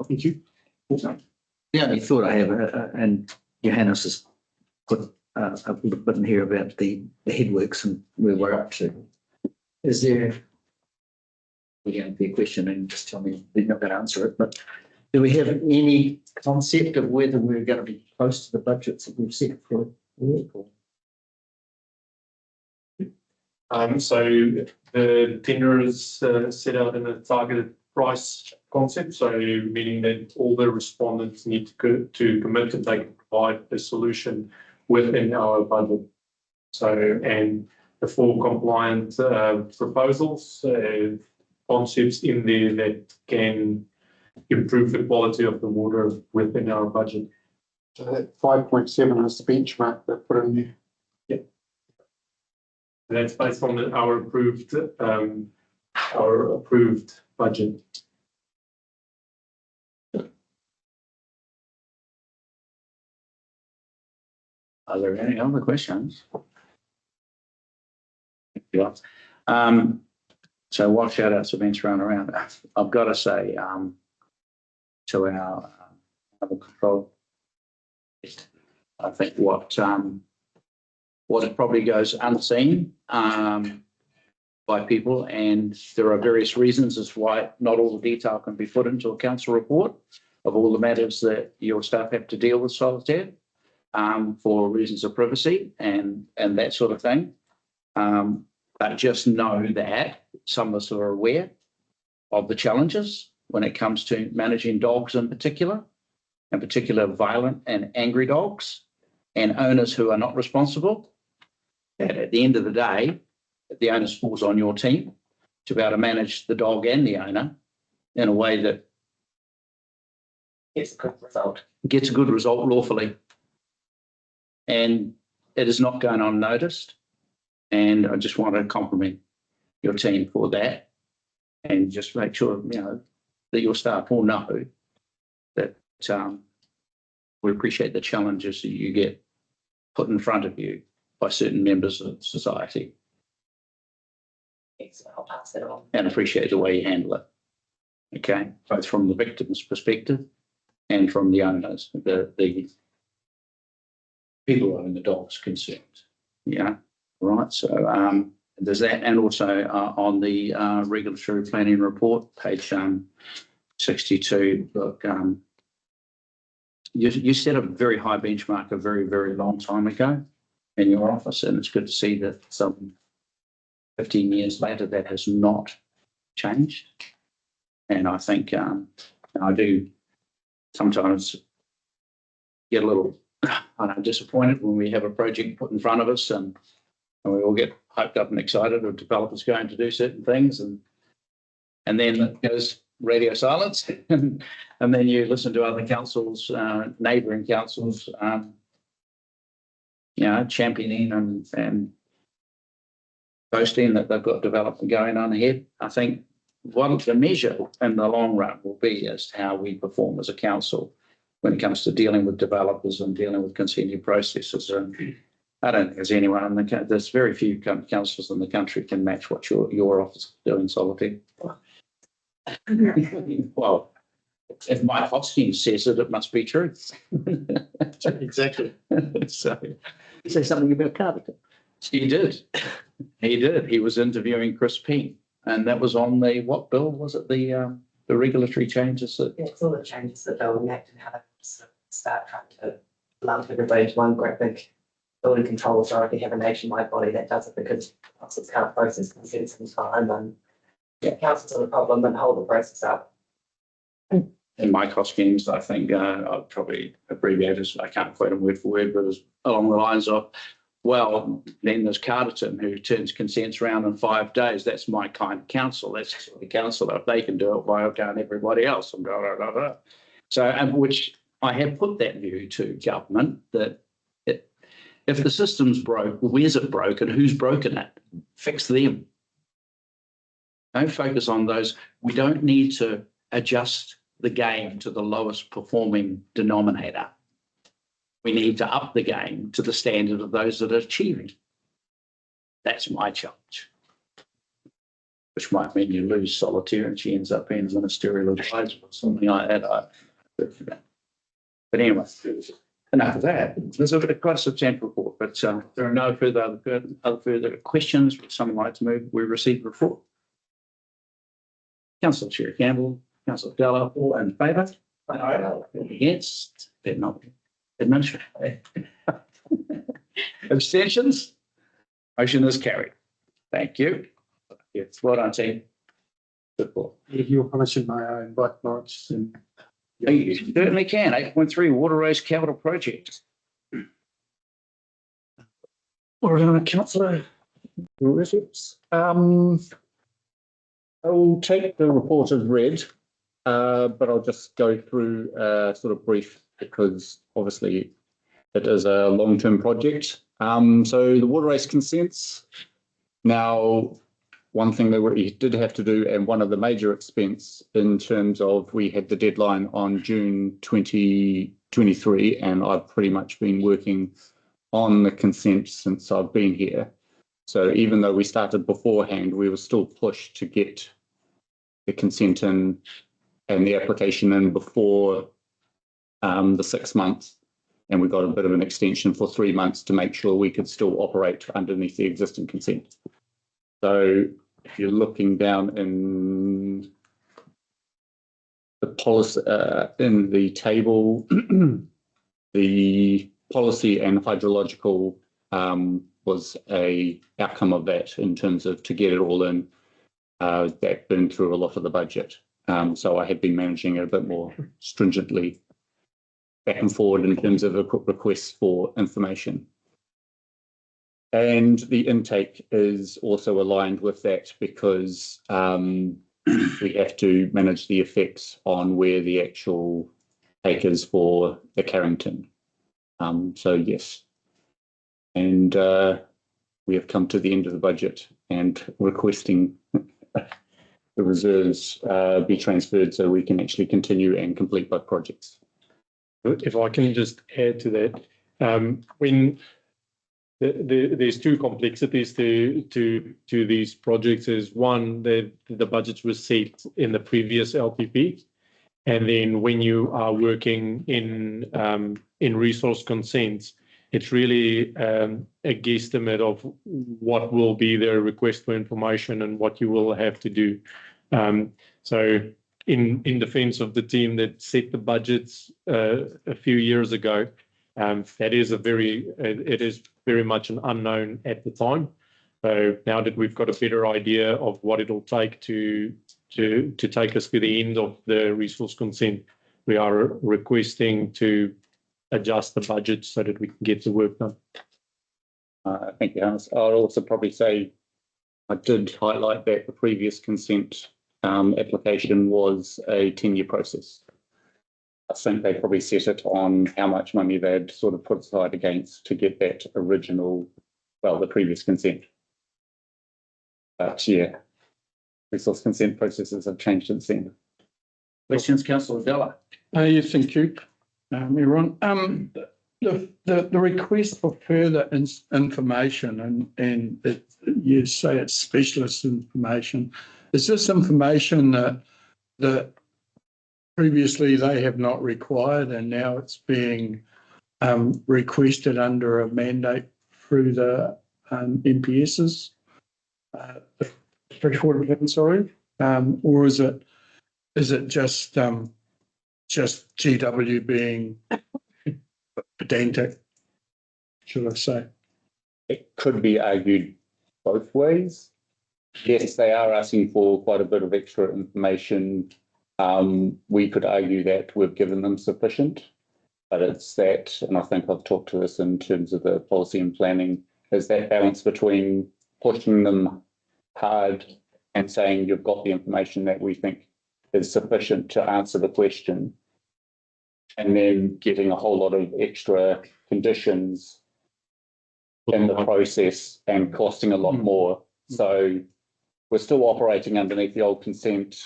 Thank you. The only thought I have, and Johannes has put a bit in here about the headworks and where we're up to. Is there, we're going to be a question and just tell me you're not going to answer it, but do we have any concept of whether we're going to be close to the budgets that we've set for work? So the tender is set out in a targeted price concept, so meaning that all the respondents need to commit that they can provide a solution within our budget. So, and the 4 compliant proposals, concepts in there that can improve the quality of the water within our budget. So that 5.7 is the benchmark that put in there. And that's based on our approved budget. Are there any other questions? Yeah. So what shout outs have been thrown around? I've got to say to our other control, I think what it probably goes unseen by people, and there are various reasons as to why not all the detail can be put into a council report of all the matters that your staff have to deal with solitaire for reasons of privacy and that sort of thing. But just know that some of us are aware of the challenges when it comes to managing dogs in particular violent and angry dogs and owners who are not responsible. And at the end of the day, the onus falls on your team to be able to manage the dog and the owner in a way that gets a good result lawfully. And it is not going unnoticed. And I just want to compliment your team for that, and just make sure, that your staff all know that we appreciate the challenges that you get put in front of you by certain members of society. Excellent, I'll pass that on. And appreciate the way you handle it. Okay, both from the victim's perspective and from the owners, the people who own the dogs concerned. Yeah, right. So there's that, and also on the regulatory planning report, page 62. Look, you set a very high benchmark a very, very long time ago in your office, and it's good to see that some 15 years later that has not changed. And I think I do sometimes get a little disappointed when we have a project put in front of us and we all get hyped up and excited of developers going to do certain things, and then it goes radio silence, and then you listen to other councils, neighbouring councils, championing and boasting that they've got development going on ahead. I think what the measure in the long run will be is how we perform as a council when it comes to dealing with developers and dealing with consenting processes. And I don't think there's anyone in there's very few councils in the country can match what your office is doing, Solitaire. Well, if Mike Hosking says it, it must be true. Exactly. So, Say something about Carterton. he did. He did. He was interviewing Chris Peen, and that was on the what bill was it? The regulatory changes that. Yeah, it's all the changes that they were enacted and how they sort of start trying to lump everybody into one great big building control authority, have a nationwide body that does it because councils can't process consents in time, and councils are the problem and hold the process up. And Mike Hoskins, I think I'll probably abbreviate this. I can't quote him word for word, but it was along the lines of, well, then there's Carterton who turns consents around in 5 days. That's my kind of council. That's the council. If they can do it, why can't everybody else? And blah, blah, blah, blah. So, which I have put that view to government that if the system's broke, where's it broken? Who's broken it? Fix them. Don't focus on those. We don't need to adjust the game to the lowest performing denominator. We need to up the game to the standard of those that are achieving. That's my challenge. Which might mean you lose Solitaire and she ends up being ministerial advisor or something like that. But anyway, enough of that. There's quite a substantial report, but there are no further questions. Would someone like to move? We received the report. Councillor Chair Campbell, Councillor Della, all in favour? Against? Better not be. Administrator. Abstentions? Motion is carried. Thank you. Yes, well done, team. Good ball. With your permission, may I invite Lawrence? You certainly can. 8.3 Waterways Capital Project. All right, councillor. I will take the report as read, but I'll just go through sort of brief because obviously it is a long-term project. So the waterways consents. Now, one thing that we did have to do, and one of the major expense in terms of we had the deadline on June 2023, and I've pretty much been working on the consent since I've been here. So even though we started beforehand, we were still pushed to get the consent in and the application in before the 6 months. And we got a bit of an extension for 3 months to make sure we could still operate underneath the existing consent. So if you're looking down in the policy, in the table, the policy and hydrological was a outcome of that in terms of to get it all in. that burned through a lot of the budget. So I have been managing it a bit more stringently back and forward in terms of requests for information. And the intake is also aligned with that because we have to manage the effects on where the actual take is for the Carrington. So yes, and we have come to the end of the budget and requesting the reserves be transferred so we can actually continue and complete both projects. If I can just add to that, when there's two complexities to these projects. Is one, the budgets were set in the previous LPP, and then when you are working in resource consents, it's really a guesstimate of what will be the request for information and what you will have to do. So in defense of the team that set the budgets a few years ago, it is very much an unknown at the time. So now that we've got a better idea of what it'll take to take us to the end of the resource consent, we are requesting to adjust the budget so that we can get the work done. Thank you, Hans. I'll also probably say I did highlight that the previous consent application was a 10-year process. I think they probably set it on how much money they'd sort of put aside against to get that original, well, the previous consent. But yeah, resource consent processes have changed since then. Questions, Councillor Della? Yes, thank you, everyone. The request for further information and you say it's specialist information. Is this information that previously they have not required and now it's being requested under a mandate through the MPSs, freshwater division, sorry, or is it just GW being pedantic, should I say? It could be argued both ways. Yes, they are asking for quite a bit of extra information. We could argue that we've given them sufficient, but it's that, and I think I've talked to this in terms of the policy and planning, is that balance between pushing them hard and saying you've got the information that we think is sufficient to answer the question, and then getting a whole lot of extra conditions in the process and costing a lot more. So we're still operating underneath the old consent.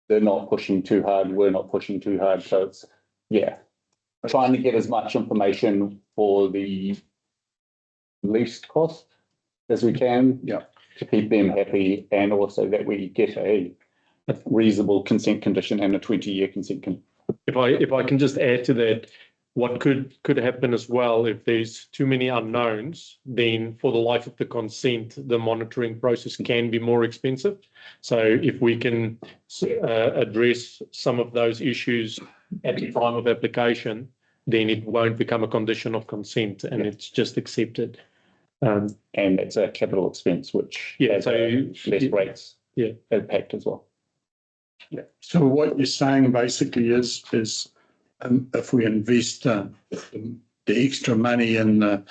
They're not pushing too hard. We're not pushing too hard. So it's, yeah, trying to get as much information for the least cost as we can, to keep them happy, and also that we get a reasonable consent condition and a 20-year consent condition. If I can just add to that, what could happen as well, if there's too many unknowns, then for the life of the consent, the monitoring process can be more expensive. So if we can address some of those issues at the time of application, then it won't become a condition of consent and it's just accepted. And it's a capital expense, which has less rates impact as well. Yeah. So what you're saying basically is if we invest the extra money in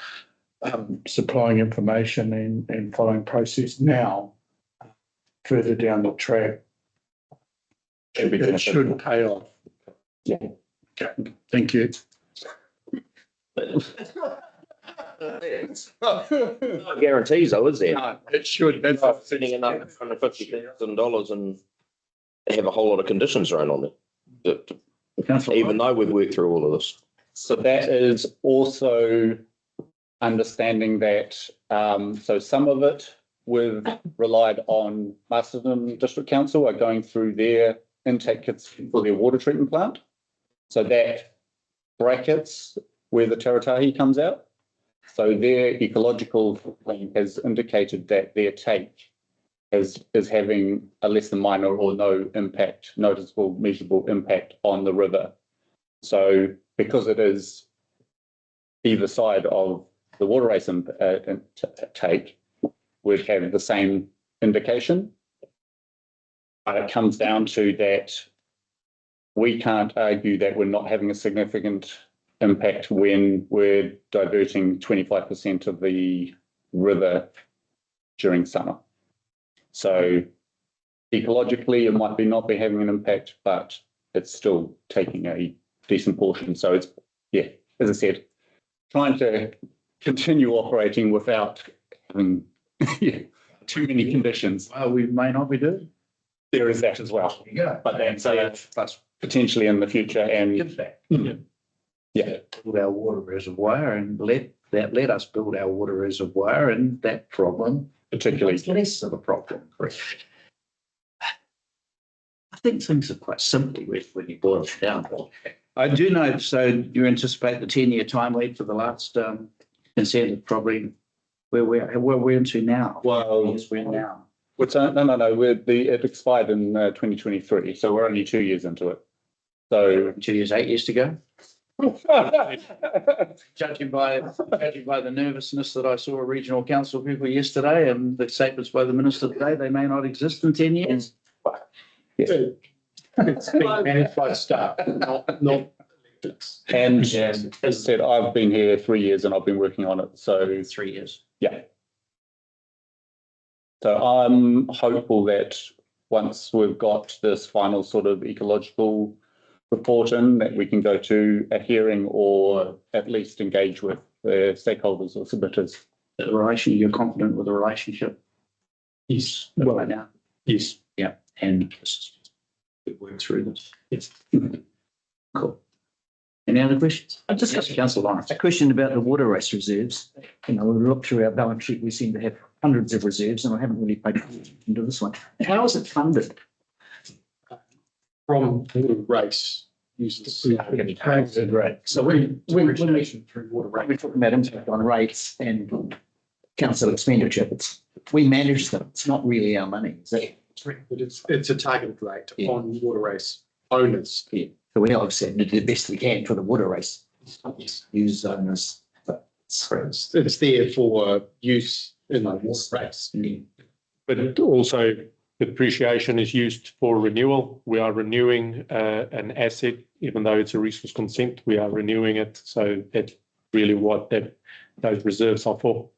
supplying information and following process now, further down the track, it should pay off. Yeah. Okay. Thank you. No guarantees, though, is there? No, it should. That's Not spending another $150,000 and have a whole lot of conditions thrown on it. Even though we've worked through all of this. So that is also understanding that, so some of it we've relied on Masterton District Council are going through their intake kits for their water treatment plant. So that brackets where the Taratahi comes out. So their ecological plan has indicated that their take is having a less than minor or no impact, noticeable, measurable impact on the river. So because it is either side of the water race take, we'd have the same indication. But it comes down to that we can't argue that we're not having a significant impact when we're diverting 25% of the river during summer. So ecologically, it might not be having an impact, but it's still taking a decent portion. So it's, yeah, as I said, trying to continue operating without having too many conditions. Well, we may not be doing. There is that as well. Yeah. But that's potentially in the future, and Give back. yeah, Build our water reservoir and let us build our water reservoir, and that problem particularly. becomes less of a problem. I think things are quite simple when you boil it down. I do know, so you anticipate the 10-year time lead for the last consent is probably where we're into now. Well, Yes, we're now. No. It expired in 2023, so we're only 2 years into it. So 2 years, 8 years to go. Judging by the nervousness that I saw regional council people yesterday and the statements by the minister today, they may not exist in 10 years. It's being managed by staff, not electeds. and as I said, I've been here 3 years and I've been working on it. So 3 years. yeah. So I'm hopeful that once we've got this final sort of ecological report in, that we can go to a hearing or at least engage with the stakeholders or submitters. The relation, you're confident with the relationship? Yes. Right now? Yes. Yeah, and we work through this. Yes. Cool. Any other questions? I just got Councillor Lawrence. a question about the water race reserves. You know, when we look through our balance sheet, we seem to have hundreds of reserves, and I haven't really paid attention to this one. How is it funded? From water race uses. Right. So when we Through water race. we're talking about impact on rates and council expenditure, we manage them. It's not really our money. Is that? But it's a targeted rate Yeah. on water race owners. Yeah. So we obviously do the best we can for the water race Yes. use owners. But It's there for use in the water race. But also depreciation is used for renewal. We are renewing an asset, even though it's a resource consent, we are renewing it. So that's really what those reserves are for.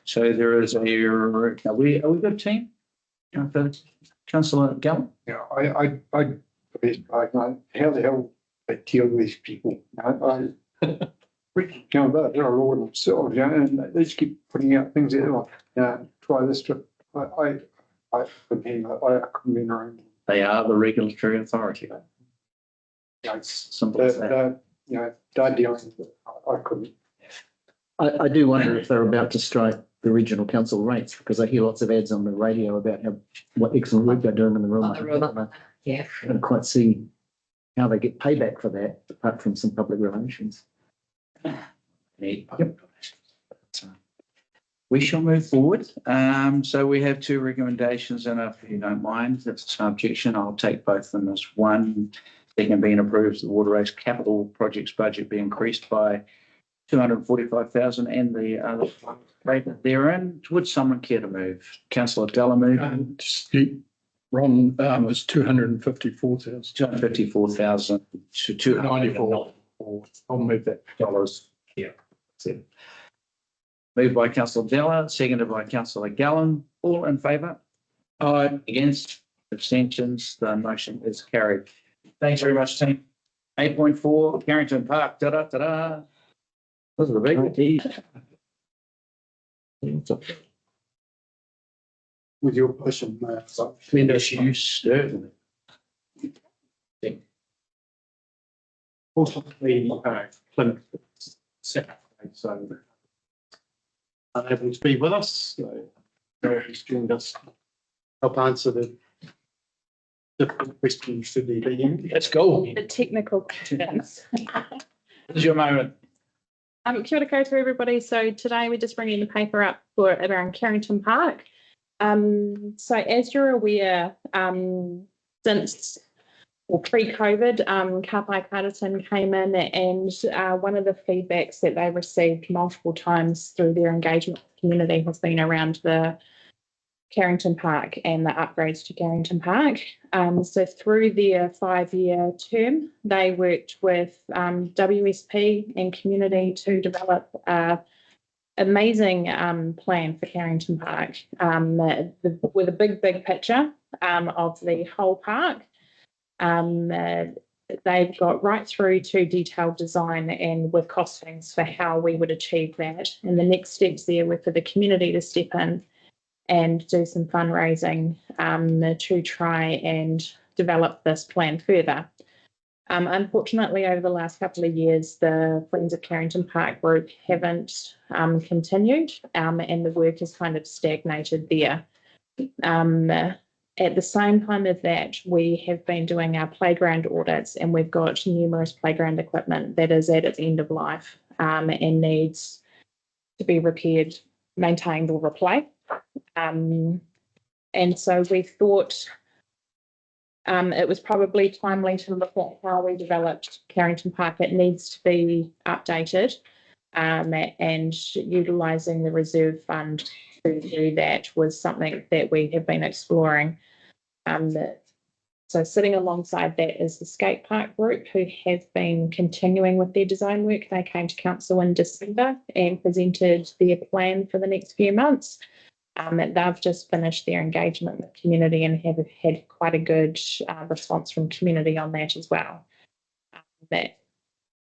So there is are we a good team? Councillor Gallen? Yeah, I know how the hell they deal with these people. I really can't about they're a law themselves, yeah, and they just keep putting out things that try this to. I couldn't be around. They are the regulatory authority. It's simple as that. They're dealing with it. I couldn't. I do wonder if they're about to strike the regional council rates, because I hear lots of ads on the radio about what excellent work they're doing in the room. Yeah. I don't quite see how they get payback for that, apart from some public relations. Yep. We shall move forward. So we have two recommendations, and if you don't mind, if it's no objection, I'll take both of them as one. Second being approved, the water race capital projects budget be increased by 245,000 and the other rate therein. Would someone care to move? Councillor Della move. Ron was 254,000. 254,000 to 294. I'll move that. Dollars. Yeah. Moved by Councillor Della, seconded by Councillor Gallen. All in favour? Aye. Against? Abstentions? The motion is carried. Thanks very much, team. 8.4 Carrington Park. Da-da-da-da. Those are the big. With your permission, Certainly. ultimately, Plymouth so unable to be with us. So he's joined us. Help answer the difficult questions to the meeting. Let's go. The technical questions. This is your moment. Kia ora koutou, everybody. So today we're just bringing the paper up for around Carrington Park. So as you're aware, since or pre-COVID, Carterton came in, and one of the feedbacks that they received multiple times through their engagement with the community has been around the Carrington Park and the upgrades to Carrington Park. So through their 5-year term, they worked with WSP and community to develop an amazing plan for Carrington Park with a big picture of the whole park. They've got right through to detailed design and with costings for how we would achieve that. And the next steps there were for the community to step in and do some fundraising to try and develop this plan further. Unfortunately, over the last couple of years, the Friends of Carrington Park group haven't continued, and the work has kind of stagnated there. At the same time as that, we have been doing our playground audits, and we've got numerous playground equipment that is at its end of life and needs to be repaired, maintained, or replaced. And so we thought it was probably timely to look at how we developed Carrington Park. It needs to be updated, and utilising the reserve fund to do that was something that we have been exploring. So sitting alongside that is the skate park group, who have been continuing with their design work. They came to council in December and presented their plan for the next few months. They've just finished their engagement with the community and have had quite a good response from community on that as well. That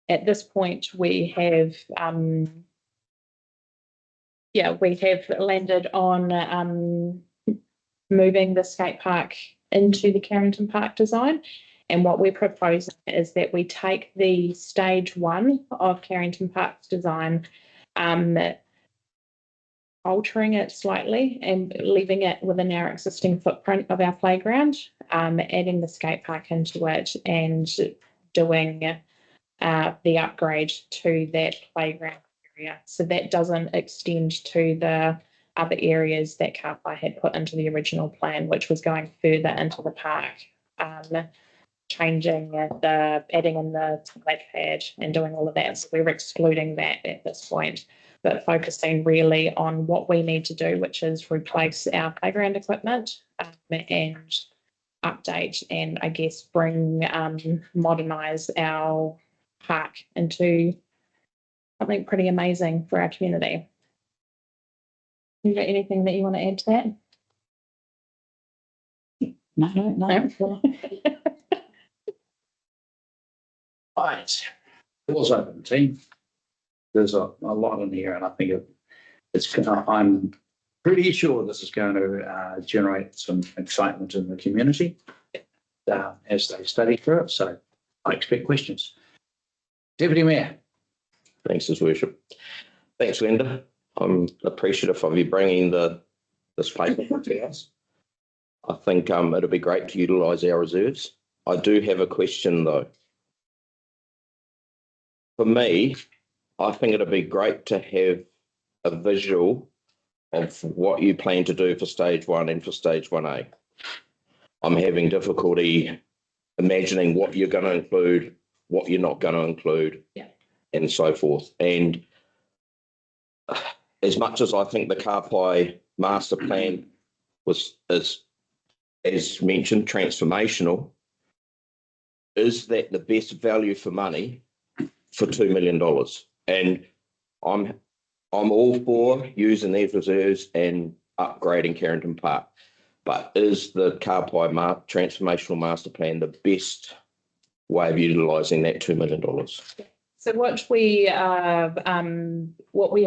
at this point we have landed on moving the skate park into the Carrington Park design. And what we're proposing is that we take the stage 1 of Carrington Park's design, altering it slightly and leaving it within our existing footprint of our playground, adding the skate park into it and doing the upgrade to that playground area. So that doesn't extend to the other areas that Carpi had put into the original plan, which was going further into the park, changing adding in the template pad and doing all of that. So we're excluding that at this point, but focusing really on what we need to do, which is replace our playground equipment and update and I guess bring modernise our park into something pretty amazing for our community. You got anything that you want to add to that? No. Right. Floor's open, team. There's a lot in here, and I think I'm pretty sure this is going to generate some excitement in the community as they study through it. So I expect questions. Deputy Mayor. Thanks, His Worship. Thanks, Linda. I'm appreciative of you bringing this paper to us. I think it'll be great to utilise our reserves. I do have a question though. For me, I think it'd be great to have a visual of what you plan to do for stage 1 and for stage 1A. I'm having difficulty imagining what you're going to include, what you're not going to include, and so forth. And as much as I think the Carpi master plan is, as mentioned, transformational, is that the best value for money for $2 million? And I'm all for using these reserves and upgrading Carrington Park, but is the Carpi transformational master plan the best way of utilising that $2 million? So what we are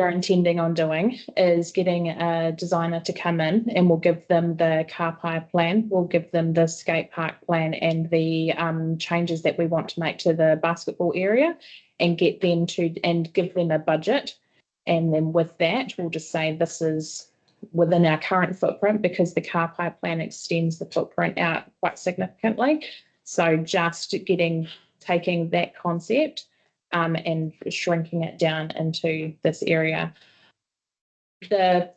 intending on doing is getting a designer to come in, and we'll give them the Carpi plan, we'll give them the skate park plan and the changes that we want to make to the basketball area, and give them a budget. And then with that, we'll just say this is within our current footprint, because the Carpi plan extends the footprint out quite significantly. So just taking that concept and shrinking it down into this area. The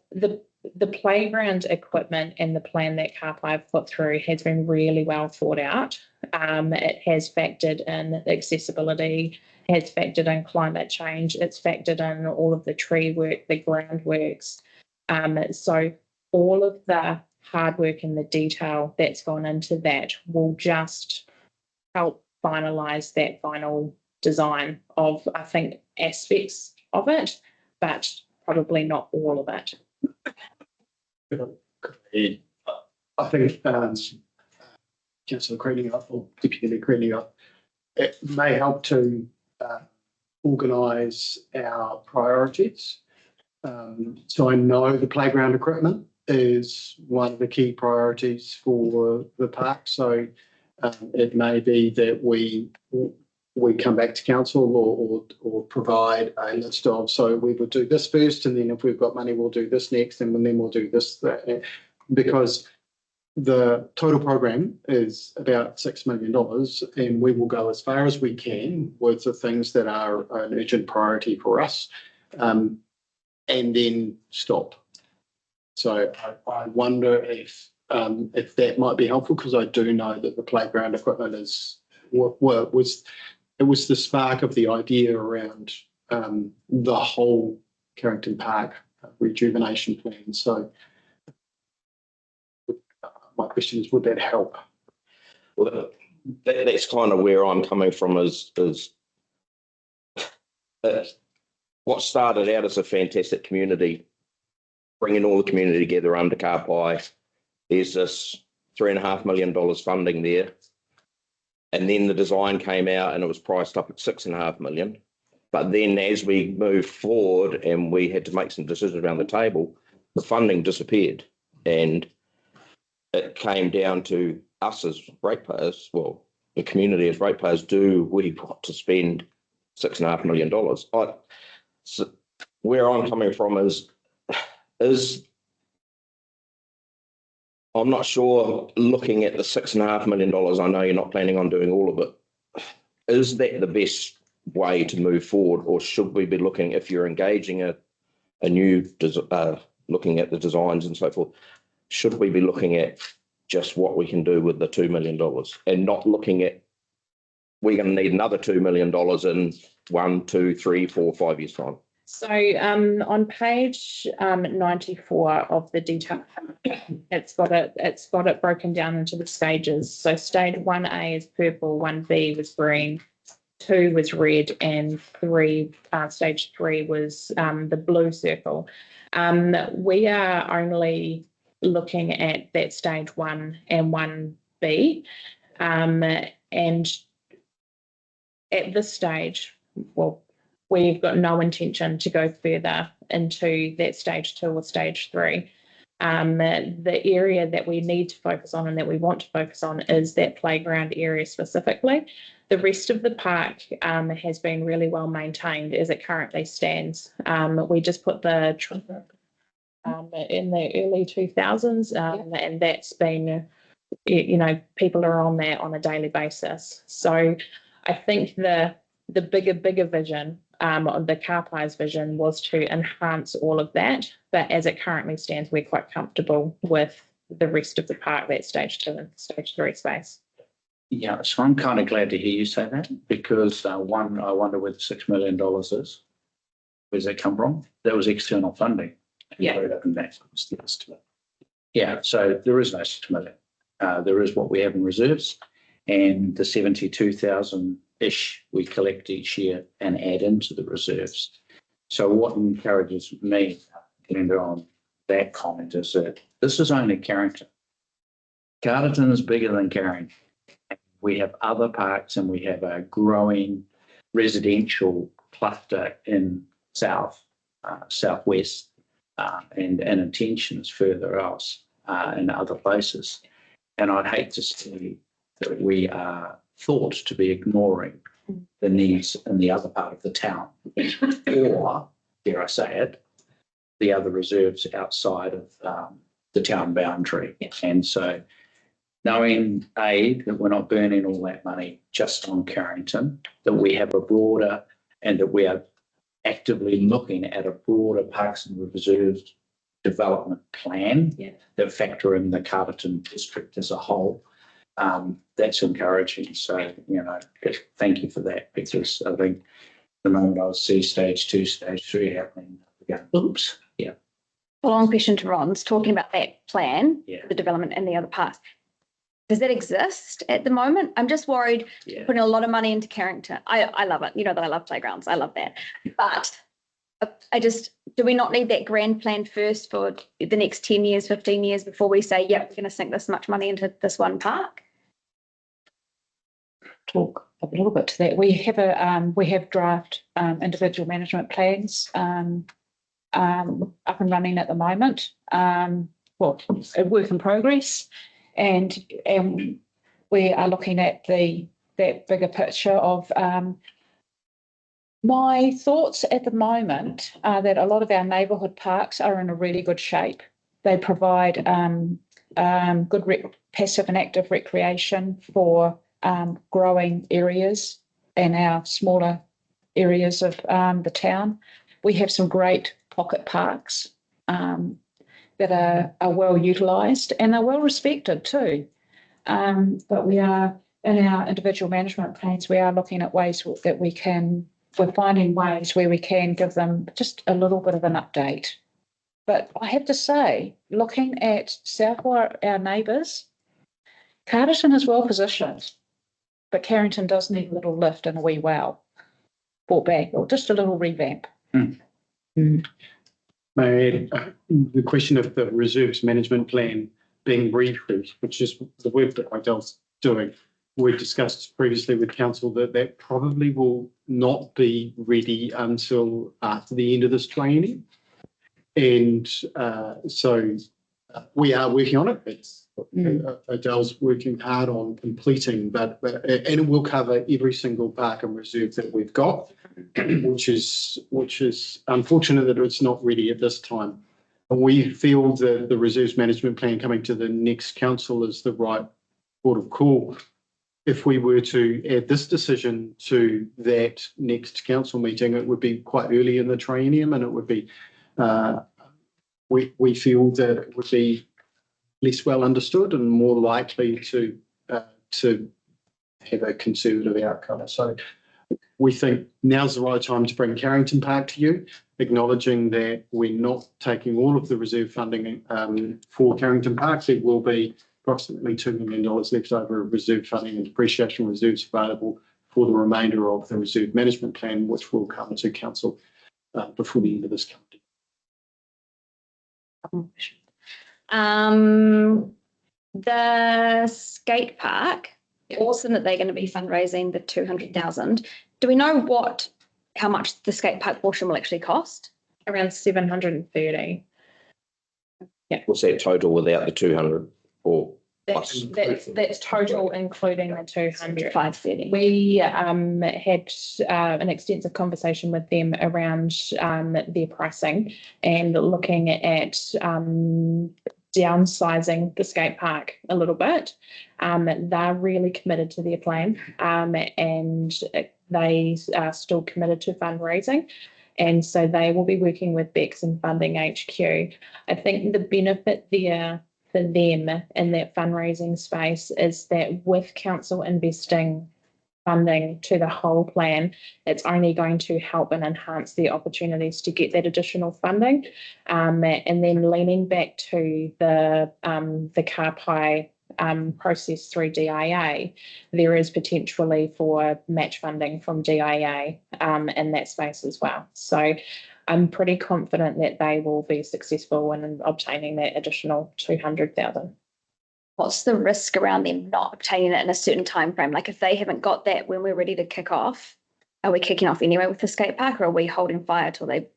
the playground equipment and the plan that CAPI have put through has been really well thought out. It has factored in accessibility, has factored in climate change, it's factored in all of the tree work, the groundworks. So all of the hard work and the detail that's gone into that will just help finalise that final design of, I think, aspects of it, but probably not all of it. I think Councillor Creaney up or Deputy Creaney up, it may help to organise our priorities. So I know the playground equipment is one of the key priorities for the park. So it may be that we come back to council or provide a list of, so we would do this first, and then if we've got money, we'll do this next, and then we'll do this, because the total program is about $6 million, and we will go as far as we can with the things that are an urgent priority for us, and then stop. So I wonder if that might be helpful, because I do know that the playground equipment was the spark of the idea around the whole Carrington Park rejuvenation plan. So my question is, would that help? Well, that's kind of where I'm coming from is what started out as a fantastic community, bringing all the community together under CAPI. There's this $3.5 million funding there. And then the design came out and it was priced up at $6.5 million. But then as we moved forward and we had to make some decisions around the table, the funding disappeared. And it came down to us as ratepayers, well, the community as ratepayers, do we want to spend $6.5 million? So where I'm coming from is I'm not sure, looking at the $6.5 million, I know you're not planning on doing all of it. Is that the best way to move forward, or should we be looking, if you're engaging a new, looking at the designs and so forth, should we be looking at just what we can do with the $2 million and not looking at we're going to need another $2 million in 1, 2, 3, 4, 5 years' time? So on page 94 of the detail, it's got it broken down into the stages. So stage 1A is purple, 1B was green, 2 was red, and stage 3 was the blue circle. We are only looking at that stage 1 and 1B, and at this stage, well, we've got no intention to go further into that stage 2 or stage 3. The area that we need to focus on and that we want to focus on is that playground area specifically. The rest of the park has been really well maintained as it currently stands. We just put the in the early 2000s, and that's been, people are on that on a daily basis. So I think the bigger vision, the CAPI's vision, was to enhance all of that. But as it currently stands, we're quite comfortable with the rest of the park, that stage 2 and stage 3 space. Yeah, so I'm kind of glad to hear you say that, because one, I wonder where the $6 million is. Where's that come from? That was external funding. Yeah. And that was the estimate. Yeah, so there is no $6 million. There is what we have in reserves, and the 72,000-ish we collect each year and add into the reserves. So what encourages me, getting on that comment, is that this is only Carrington. Carterton is bigger than Carrington. We have other parks, and we have a growing residential cluster in southwest, and intentions further else in other places. And I'd hate to see that we are thought to be ignoring the needs in the other part of the town, or, dare I say it, the other reserves outside of the town boundary. And so knowing, that we're not burning all that money just on Carrington, that we have a broader, and that we are actively looking at a broader parks and reserves development plan Yeah. that factor in the Carterton district as a whole. That's encouraging. So, thank you for that, because I think the moment I see stage 2, stage 3 happening, we go, oops. Yeah. Following question to Ron's, talking about that plan, Yeah. the development and the other parts. Does that exist at the moment? I'm just worried, putting a lot of money into Carrington. I love it. You know that I love playgrounds. I love that. But do we not need that grand plan first for the next 10 years, 15 years before we say, yep, we're going to sink this much money into this one park? Talk a little bit to that. We have draft individual management plans up and running at the moment. A work in progress, and we are looking at that bigger picture of. My thoughts at the moment are that a lot of our neighbourhood parks are in a really good shape. They provide good passive and active recreation for growing areas in our smaller areas of the town. We have some great pocket parks that are well utilised, and they're well respected too. But we are, in our individual management plans, we are looking at ways that we're finding ways where we can give them just a little bit of an update. But I have to say, looking at Southwell, our neighbours, Carterton is well positioned, but Carrington does need a little lift and a wee wow brought back, or just a little revamp. May I add, the question of the reserves management plan being refreshed, which is the work that Idell's doing. We discussed previously with council that probably will not be ready until after the end of this training. And so we are working on it. Idell's working hard on completing, but and it will cover every single park and reserve that we've got, which is unfortunate that it's not ready at this time. And we feel that the reserves management plan coming to the next council is the right port of call. If we were to add this decision to that next council meeting, it would be quite early in the triennium, and it would be, we feel that it would be less well understood and more likely to have a conservative outcome. So we think now's the right time to bring Carrington Park to you, acknowledging that we're not taking all of the reserve funding for Carrington Park. There will be approximately $2 million left over of reserve funding and depreciation reserves available for the remainder of the reserve management plan, which will come to council before the end of this calendar. The skate park, awesome that they're going to be fundraising the 200,000. Do we know how much the skate park portion will actually cost? Around 730. Yeah. What's that total without the 200 or plus? That's total including the 200. 530. We had an extensive conversation with them around their pricing and looking at downsizing the skate park a little bit. They're really committed to their plan, and they are still committed to fundraising. And so they will be working with Bex and Funding HQ. I think the benefit there for them in that fundraising space is that with council investing funding to the whole plan, it's only going to help and enhance the opportunities to get that additional funding. And then leaning back to the car pie process through DIA, there is potentially for match funding from DIA in that space as well. So I'm pretty confident that they will be successful in obtaining that additional 200,000. What's the risk around them not obtaining it in a certain time frame? Like if they haven't got that when we're ready to kick off, are we kicking off anyway with the skate park, or are we holding fire till they?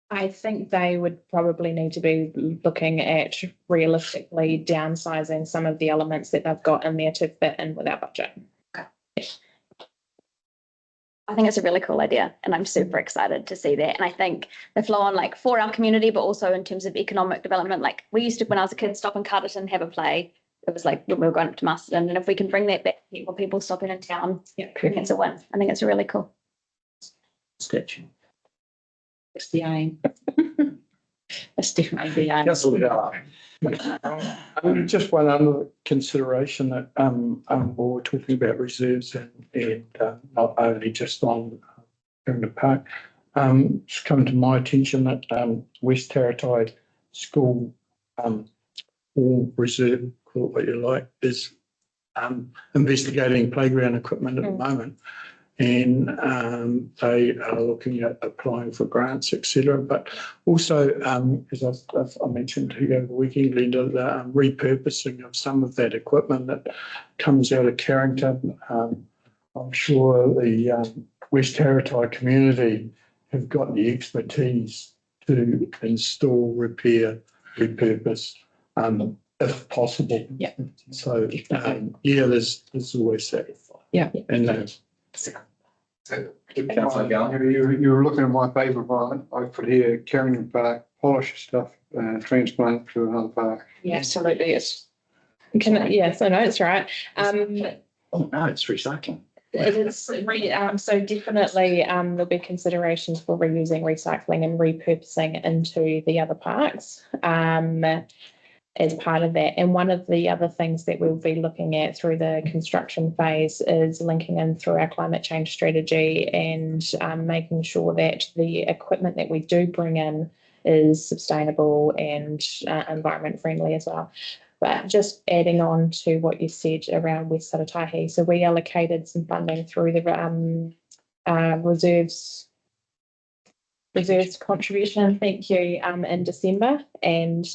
I think they would probably need to be looking at realistically downsizing some of the elements that they've got in there to fit in with our budget. Okay. I think it's a really cool idea, and I'm super excited to see that. And I think the flow on like for our community, but also in terms of economic development. Like we used to, when I was a kid, stop in Carterton and have a play. It was like when we were going up to Masterton, and if we can bring that back, people stopping in town, I think it's a win. I think it's really cool. Statue. It's the aim. That's definitely the aim. Just one other consideration that, we're talking about reserves and not only just on Carrington Park. It's come to my attention that, West Tarratai School, or reserve, call it what you like, is, investigating playground equipment at the moment. And they are looking at applying for grants, etc. But also, as I mentioned to you over the weekend, Linda, the repurposing of some of that equipment that comes out of Carrington. I'm sure the West Tarratai community have got the expertise to install, repair, repurpose, if possible. Yeah. So, there's always that. Yeah. And Councillor Gallagher. you were looking at my favourite one. I put here Carrington Park, polish stuff, transplant to another park. Yeah, absolutely. Yes. Yes, I know it's right. Oh, no, it's recycling. It is so definitely there'll be considerations for reusing, recycling and repurposing into the other parks as part of that. And one of the other things that we'll be looking at through the construction phase is linking in through our climate change strategy and making sure that the equipment that we do bring in is sustainable and environment friendly as well. But just adding on to what you said around West Taratahi, so we allocated some funding through the reserves contribution, thank you, in December, and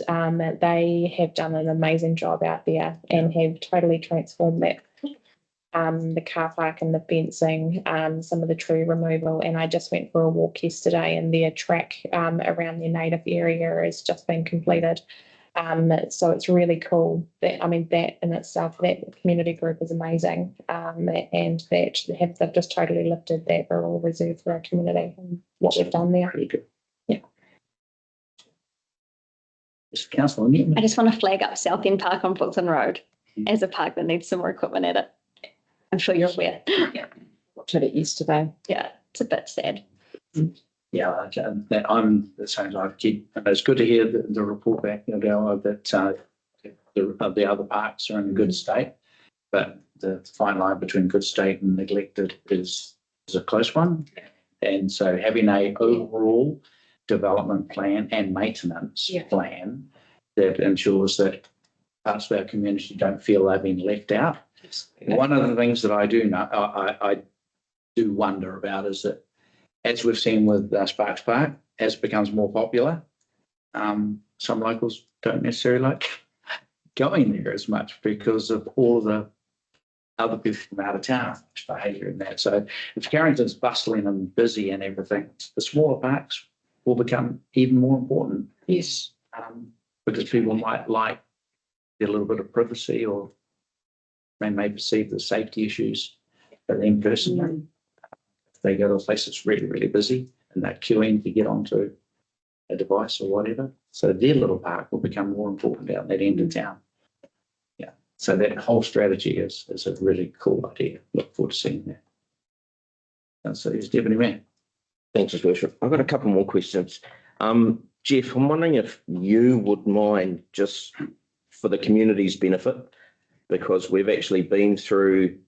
they have done an amazing job out there and have totally transformed that. The car park and the fencing, some of the tree removal, and I just went for a walk yesterday and their track around their native area has just been completed. So it's really cool that, that in itself, that community group is amazing, and that they've just totally lifted that rural reserve for our community and what we've done there. Yeah. Councillor, I just want to flag up South End Park on Fulton Road as a park that needs some more equipment at it. I'm sure you're aware. Yeah. Watched it yesterday. Yeah, it's a bit sad. yeah, I'm the same as I've keep, and it's good to hear the report back, that the other parks are in a good state, but the fine line between good state and neglected is a close one. And so having a overall development plan and maintenance plan that ensures that parts of our community don't feel they've been left out. One of the things that I do know, I do wonder about is that, as we've seen with Sparks Park, as it becomes more popular, some locals don't necessarily like going there as much because of all the other people from out of town behaviour and that. So if Carrington's bustling and busy and everything, the smaller parks will become even more important. Yes. Because people might like a little bit of privacy, or they may perceive the safety issues for them personally. If they go to a place that's really, really busy and they're queuing to get onto a device or whatever. So their little park will become more important out that end of town. Yeah. So that whole strategy is a really cool idea. Look forward to seeing that. And so is Deputy Mayor. Thanks, His Worship. I've got a couple more questions. Jeff, I'm wondering if you would mind, just for the community's benefit, because we've actually been through,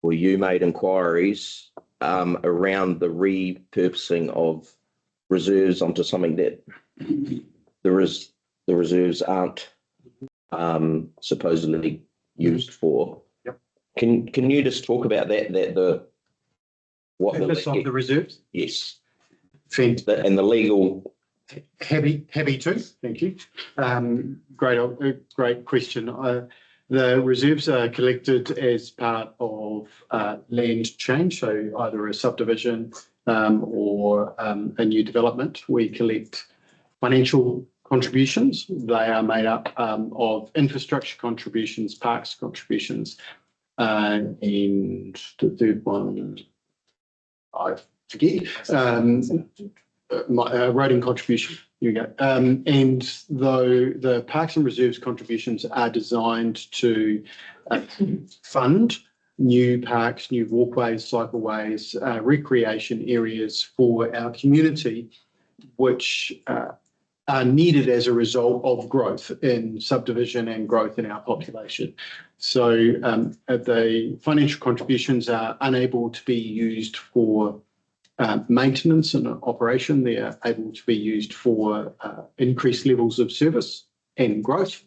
or you made inquiries around the repurposing of reserves onto something that the reserves aren't supposedly used for. Yep. Can you just talk about that? What the reserves? Yes. Fent. And the legal. Happy to. Thank you. Great question. The reserves are collected as part of land change, so either a subdivision or a new development. We collect financial contributions. They are made up of infrastructure contributions, parks contributions, and the third one, I forget, roading contribution. Here we go. And though the Parks and Reserves contributions are designed to fund new parks, new walkways, cycleways, recreation areas for our community, which are needed as a result of growth in subdivision and growth in our population. So the financial contributions are unable to be used for maintenance and operation. They are able to be used for increased levels of service and growth,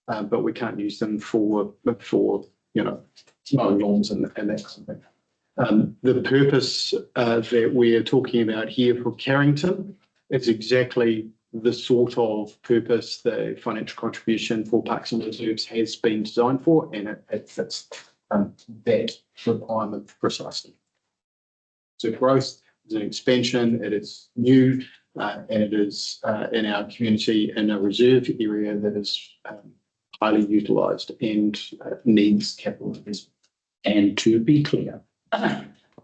but we can't use them for mowing lawns and that kind of thing. The purpose that we are talking about here for Carrington is exactly the sort of purpose the financial contribution for Parks and Reserves has been designed for, and it fits that requirement precisely. So growth is an expansion, it is new, and it is in our community in a reserve area that is highly utilised and needs capital investment. And to be clear,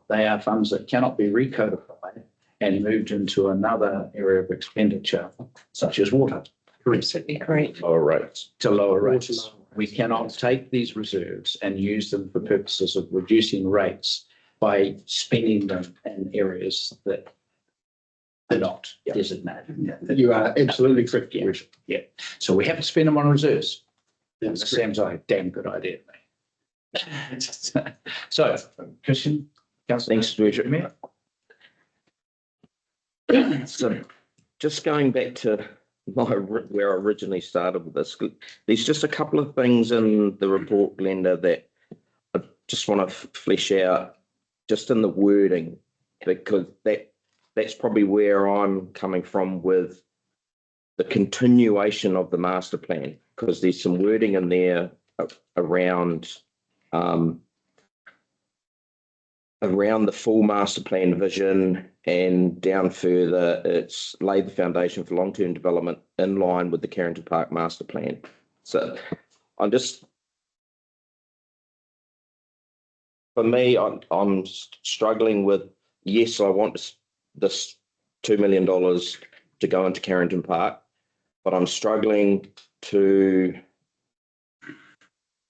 they are funds that cannot be recodified and moved into another area of expenditure, such as water. Absolutely correct. Lower rates. To lower rates. We cannot take these reserves and use them for purposes of reducing rates by spending them in areas that are not designated. You are absolutely correct. Yeah. So we have to spend them on reserves. That's That seems like a damn good idea to me. So, Christian, Councillor. Thanks, Richard. So just going back to where I originally started with this, there's just a couple of things in the report, Glenda, that I just want to flesh out just in the wording, because that's probably where I'm coming from with the continuation of the master plan, because there's some wording in there around the full master plan vision, and down further, it's laid the foundation for long-term development in line with the Carrington Park master plan. So for me, I'm struggling with, yes, I want this $2 million to go into Carrington Park, but I'm struggling to,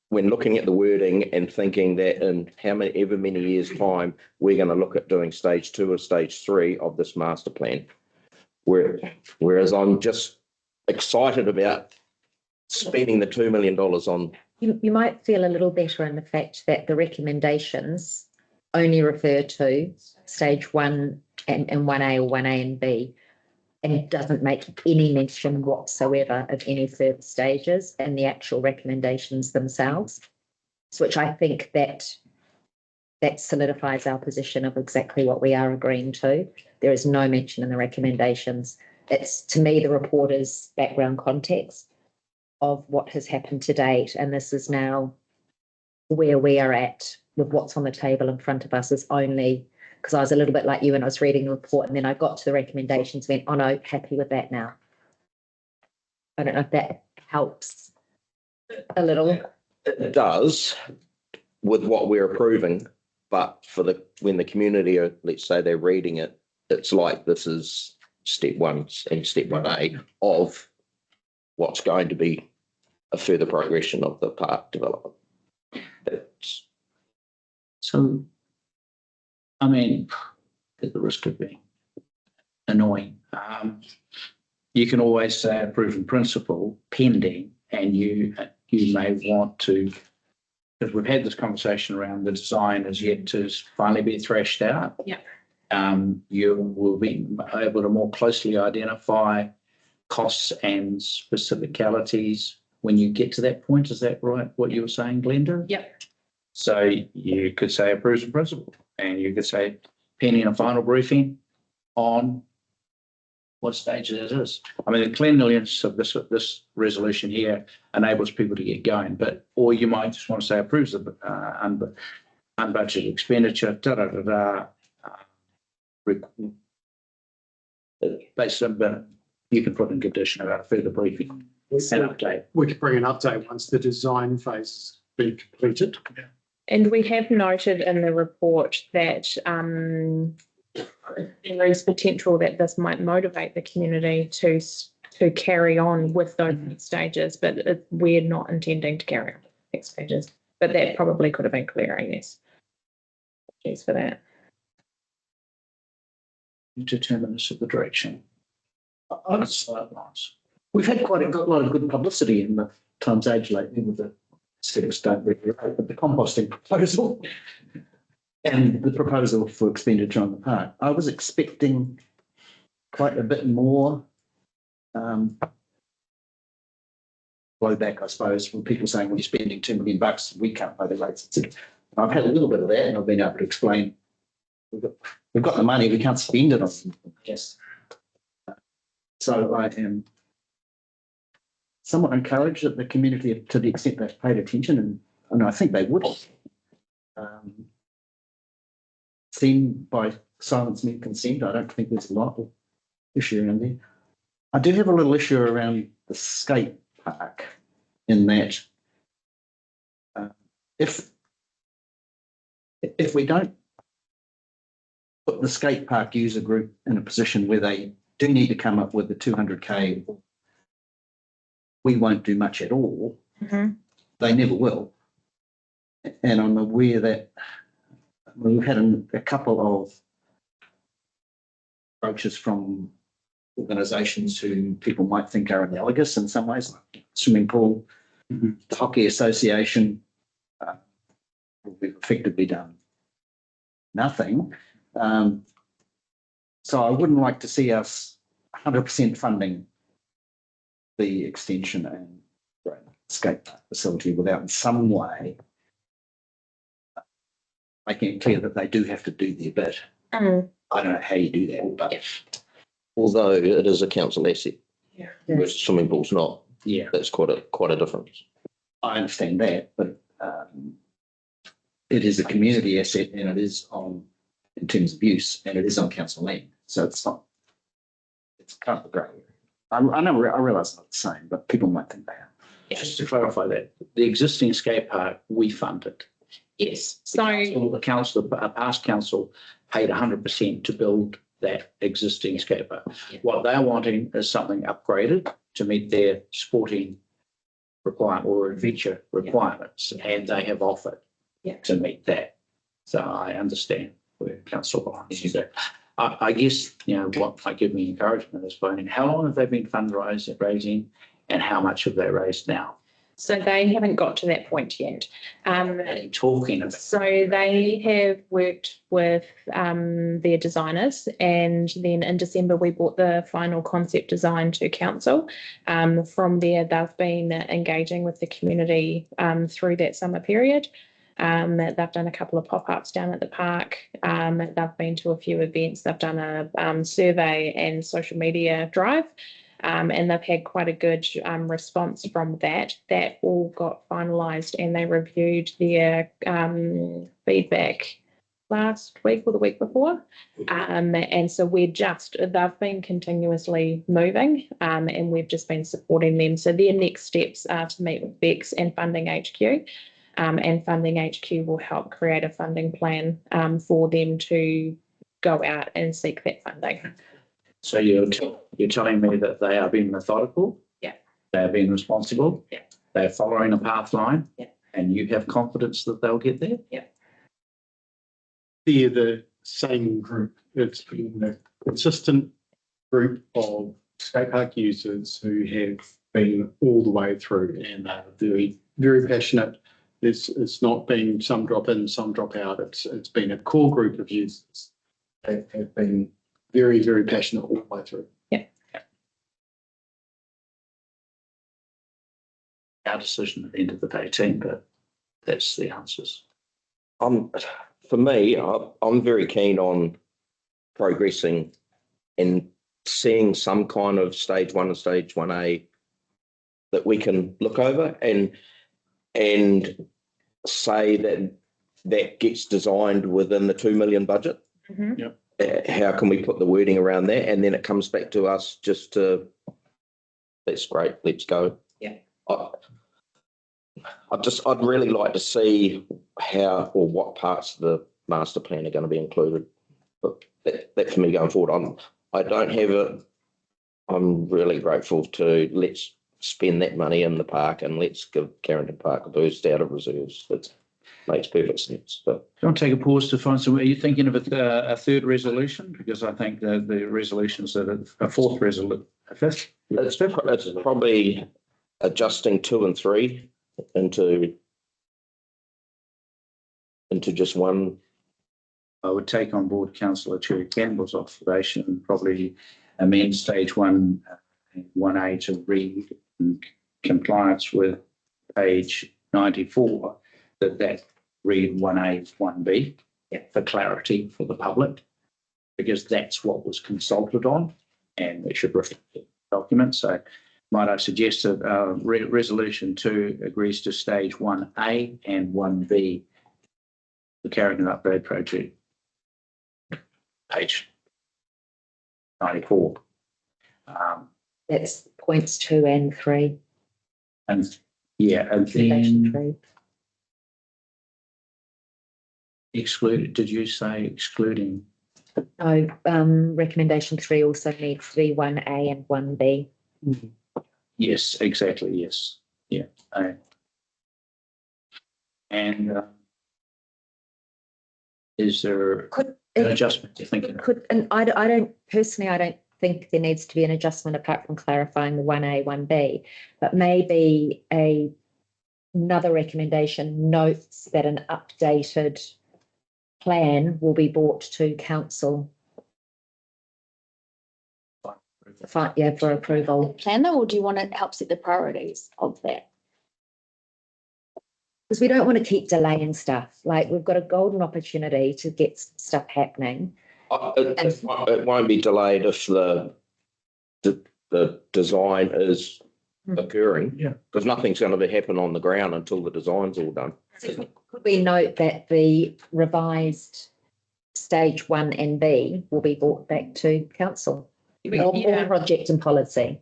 when looking at the wording and thinking that in however many years' time, we're going to look at doing stage 2 or stage 3 of this master plan. Whereas I'm just excited about spending the $2 million on. You might feel a little better in the fact that the recommendations only refer to stage 1 and 1A or 1A and B, and it doesn't make any mention whatsoever of any further stages in the actual recommendations themselves, which I think that solidifies our position of exactly what we are agreeing to. There is no mention in the recommendations. It's, to me, the reporter's background context of what has happened to date, and this is now where we are at with what's on the table in front of us is only, because I was a little bit like you when I was reading the report, and then I got to the recommendations, went, oh no, happy with that now. I don't know if that helps a little. It does with what we're approving, but when the community are, let's say they're reading it, it's like this is step 1 and step 1A of what's going to be a further progression of the park development. So, I mean, at the risk of being annoying, you can always say approve in principle pending, and you may want to, because we've had this conversation around the design is yet to finally be thrashed out. Yeah. You will be able to more closely identify costs and specificalities when you get to that point. Is that right, what you were saying, Glenda? Yep. So you could say approves in principle, and you could say pending a final briefing on what stage it is. I mean, the cleanliness of this resolution here enables people to get going, or you might just want to say approves of unbudgeted expenditure, based on, but you can put in condition about a further briefing and update. We could bring an update once the design phase has been completed. And we have noted in the report that there is potential that this might motivate the community to carry on with those next stages, but we're not intending to carry on with next stages. But that probably could have been clearer, yes. Thanks for that. Determinants of the direction. We've had quite a lot of good publicity in the Times Age lately with the aesthetics don't really relate, but the composting proposal and the proposal for expenditure on the park. I was expecting quite a bit more blowback, I suppose, from people saying, well, you're spending $2 million, we can't pay the rates. I've had a little bit of that and I've been able to explain we've got the money, we can't spend it on something. Yes. So I am somewhat encouraged that the community, to the extent they've paid attention, and I think they would have, seen by silence means consent. I don't think there's a lot of issue around there. I do have a little issue around the skate park in that if we don't put the skate park user group in a position where they do need to come up with the 200K, we won't do much at all. Mm-hmm. They never will. And I'm aware that we've had a couple of approaches from organisations who people might think are analogous in some ways, like swimming pool, the Hockey Association. We've effectively done nothing. So I wouldn't like to see us 100% funding the extension and skate park facility without in some way making it clear that they do have to do their bit. I don't know how you do that, but Although it is a council asset. Yeah. Whereas swimming pool's not. Yeah. That's quite a difference. I understand that, but it is a community asset and it is on, in terms of use, and it is on council land. So it's not, it's kind of great. I realise it's not the same, but people might think they are. Just to clarify that, the existing skate park, we funded. Yes. So The council, a past council paid 100% to build that existing skate park. Yeah. What they're wanting is something upgraded to meet their sporting requirement or adventure requirements, and they have offered to meet that. So I understand where council belongs. So I guess, what might give me encouragement is finding how long have they been fundraising and how much have they raised now? So they haven't got to that point yet. Talking about. So they have worked with their designers, and then in December we brought the final concept design to council. From there, they've been engaging with the community through that summer period. They've done a couple of pop-ups down at the park. They've been to a few events. They've done a survey and social media drive. And they've had quite a good response from that. That all got finalised and they reviewed their feedback last week or the week before. And so they've been continuously moving and we've just been supporting them. So their next steps are to meet with Bex and Funding HQ. And Funding HQ will help create a funding plan for them to go out and seek that funding. So you're telling me that they are being methodical? Yeah. They are being responsible? Yeah. They're following a path line? Yeah. And you have confidence that they'll get there? Yeah. They're the same group. It's been a consistent group of skate park users who have been all the way through and are very, very passionate. It's not been some drop in, some drop out. It's been a core group of users that have been very, very passionate all the way through. Yeah. Our decision at the end of the day, team, but that's the answers. For me, I'm very keen on progressing and seeing some kind of stage 1 and stage 1A that we can look over and say that gets designed within the 2 million budget. Mm-hmm. Yep. How can we put the wording around that? And then it comes back to us just to, that's great, let's go. Yeah. I'd really like to see how or what parts of the master plan are going to be included. But that for me going forward, I don't have it. I'm really grateful to let's spend that money in the park and let's give Carrington Park a boost out of reserves. It makes perfect sense. But Do you want to take a pause to find some, are you thinking of a third resolution? Because I think the resolutions that a fourth resolution, fifth? It's probably adjusting 2 and 3 into just one. I would take on board Councillor Cherry Campbell's observation and probably amend stage 1, 1A to read in compliance with page 94, that read 1A, 1B for clarity for the public, because that's what was consulted on and it should reflect the document. So might I suggest that resolution 2 agrees to stage 1A and 1B, the Carrington Upgrade Project. Page 94. That's points 2 and 3. And yeah, and Recommendation then 3. excluded, did you say excluding? No, recommendation 3 also needs to be 1A and 1B. Yes, exactly, yes. Yeah. And is there an adjustment you're thinking of? And I don't think there needs to be an adjustment apart from clarifying the 1A, 1B, but maybe another recommendation notes that an updated plan will be brought to council. For approval. Plan though, or do you want to help set the priorities of that? Because we don't want to keep delaying stuff. Like, we've got a golden opportunity to get stuff happening. It won't be delayed if the design is occurring. Yeah. Because nothing's going to happen on the ground until the design's all done. Could we note that the revised stage 1 and B will be brought back to council? All project and policy.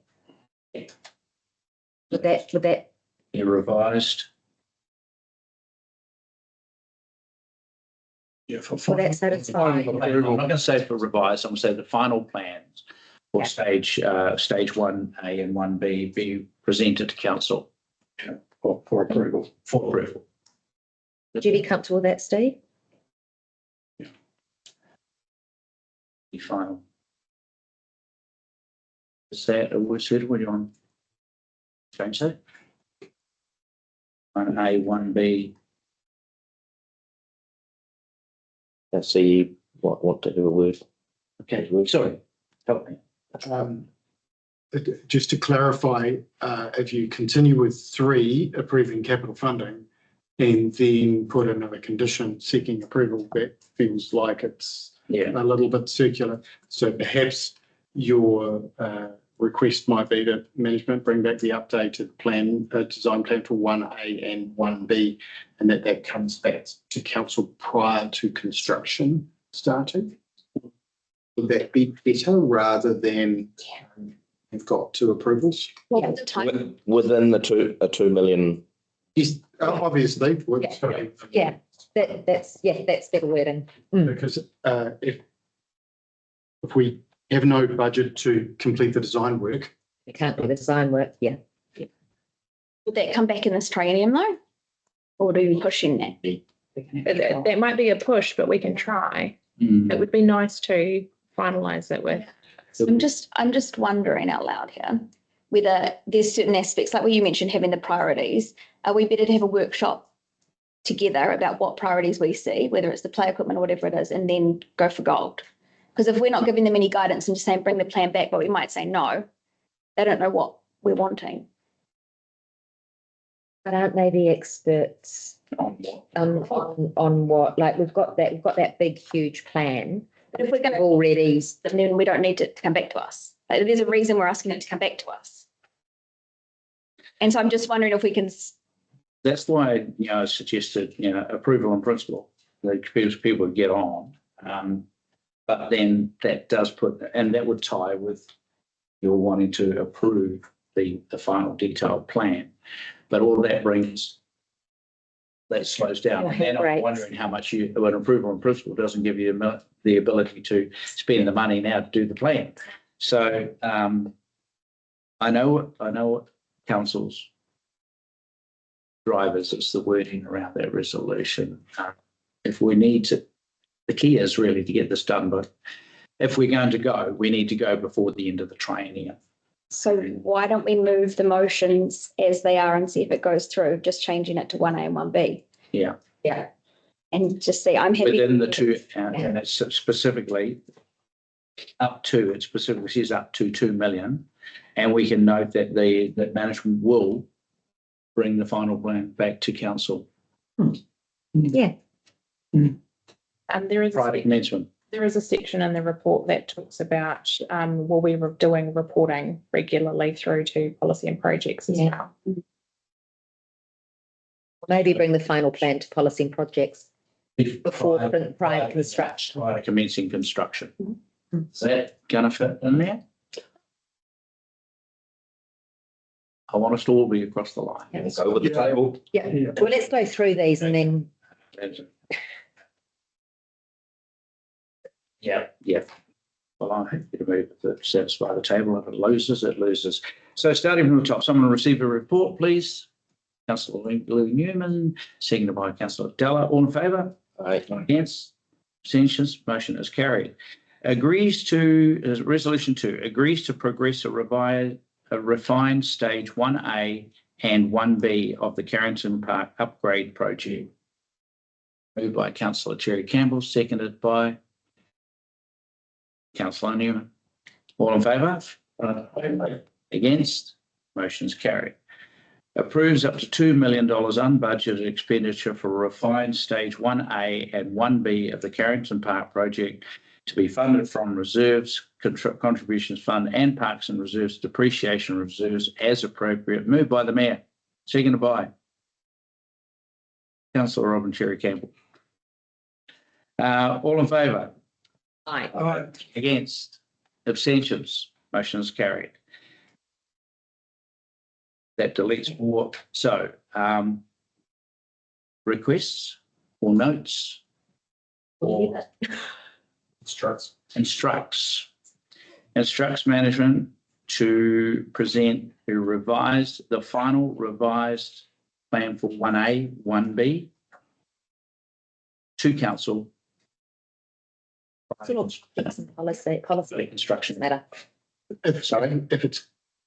Would that be revised? Yeah, will that satisfy? I'm not going to say for revised, I'm going to say the final plans for stage 1A and 1B be presented to council for approval. For approval. Would you be comfortable with that, Steve? Yeah. The final. Is that a word suitable? You want to change that? 1A, 1B. Let's see, you want to do a word. Okay, sorry, help me. Just to clarify, if you continue with 3, approving capital funding, and then put another condition seeking approval, that feels like it's a little bit circular. So perhaps your request might be that management bring back the updated plan, design plan for 1A and 1B, and that comes back to council prior to construction starting. Would that be better rather than you've got 2 approvals? Well, at the time. Within the 2 million. Yes, obviously. That's better wording. Because if we have no budget to complete the design work. We can't do the design work, Would that come back in this triennium though? Or do we push in that? That might be a push, but we can try. It would be nice to finalise it with. I'm just wondering out loud here whether there's certain aspects, like what you mentioned, having the priorities. Are we better to have a workshop together about what priorities we see, whether it's the play equipment or whatever it is, and then go for gold? Because if we're not giving them any guidance and just saying bring the plan back, but we might say no, they don't know what we're wanting. But aren't they the experts on what? Like, we've got that big huge plan. But if we're going to already, then we don't need it to come back to us. Like, there's a reason we're asking it to come back to us. And so I'm just wondering if we can. That's why I suggested approval in principle. That people would get on. But then that does and that would tie with your wanting to approve the final detailed plan. But all that slows down. And then I'm wondering how much an approval in principle doesn't give you the ability to spend the money now to do the plan. So I know what council's drivers, it's the wording around that resolution. If we need to, the key is really to get this done, but if we're going to go, we need to go before the end of the triennium. So why don't we move the motions as they are and see if it goes through, just changing it to 1A and 1B? Yeah. Yeah. And just see, I'm happy. Within the two, and it's specifically it specifically says up to 2 million. And we can note that that management will bring the final plan back to council. Yeah. And there is Friday commencement. there is a section in the report that talks about will we be doing reporting regularly through to policy and projects as well. Maybe bring the final plan to policy and projects before prior construction. Prior to commencing construction. Is that going to fit in there? I want us to all be across the line. Go with the table. Yeah. Well, let's go through these and then. Yeah. Well, I'm happy to move to satisfy the table. If it loses, it loses. So starting from the top, someone receive a report, please. Councillor Lou Newman, seconded by Councillor Della. All in favour? Aye. Against? Abstentions? Motion is carried. Resolution 2, agrees to progress a refined stage 1A and 1B of the Carrington Park upgrade project. Moved by Councillor Cherry Campbell, seconded by Councillor Newman. All in favour? Against? Motion is carried. Approves up to $2 million unbudgeted expenditure for refined stage 1A and 1B of the Carrington Park project to be funded from reserves, contributions fund and parks and reserves depreciation reserves as appropriate. Moved by the Mayor, seconded by Councillor Robin Cherry Campbell. All in favour? Aye. Against? Abstentions? Motion is carried. That deletes 4. So requests or notes or instructs management to present the final revised plan for 1A, 1B to council. Policy Construction matter.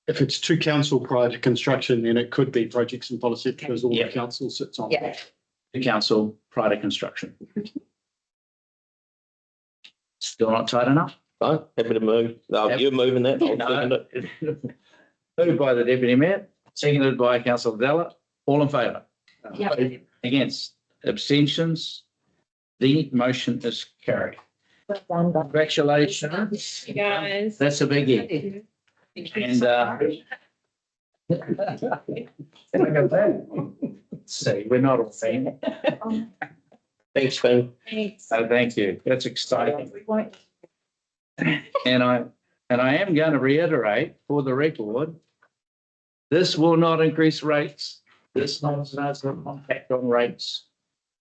If it's to council prior to construction, then it could be projects and policy because all the council sits on. Yeah. To council prior to construction. Still not tight enough? Fine, happy to move. No, Yep. you're moving that. I'll No. second it. Moved by the Deputy Mayor, seconded by Councillor Della. All in favour? Yeah. Against? Abstentions? The motion is carried. Well done, guys. Congratulations. You guys. That's a biggie. And see, we're not all fan. Thanks, Finn. Thanks. Thank you. That's exciting. And I am going to reiterate for the record, this will not increase rates. This has no impact on rates.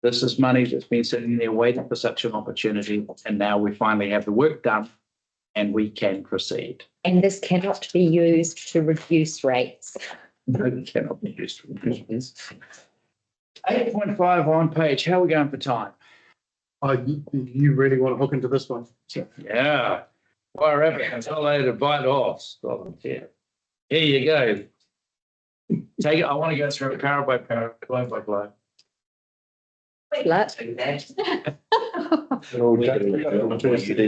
This is money that's been sitting there waiting for such an opportunity. And now we finally have the work done and we can proceed. And this cannot be used to reduce rates. No, it cannot be used to reduce this. 8.5 on page. How are we going for time? You really want to hook into this one? Yeah. Fire rabbit, consolidated bite horse. Volunteer. Here you go. Take it. I want to go through it para by para, blow by blow. Let's You do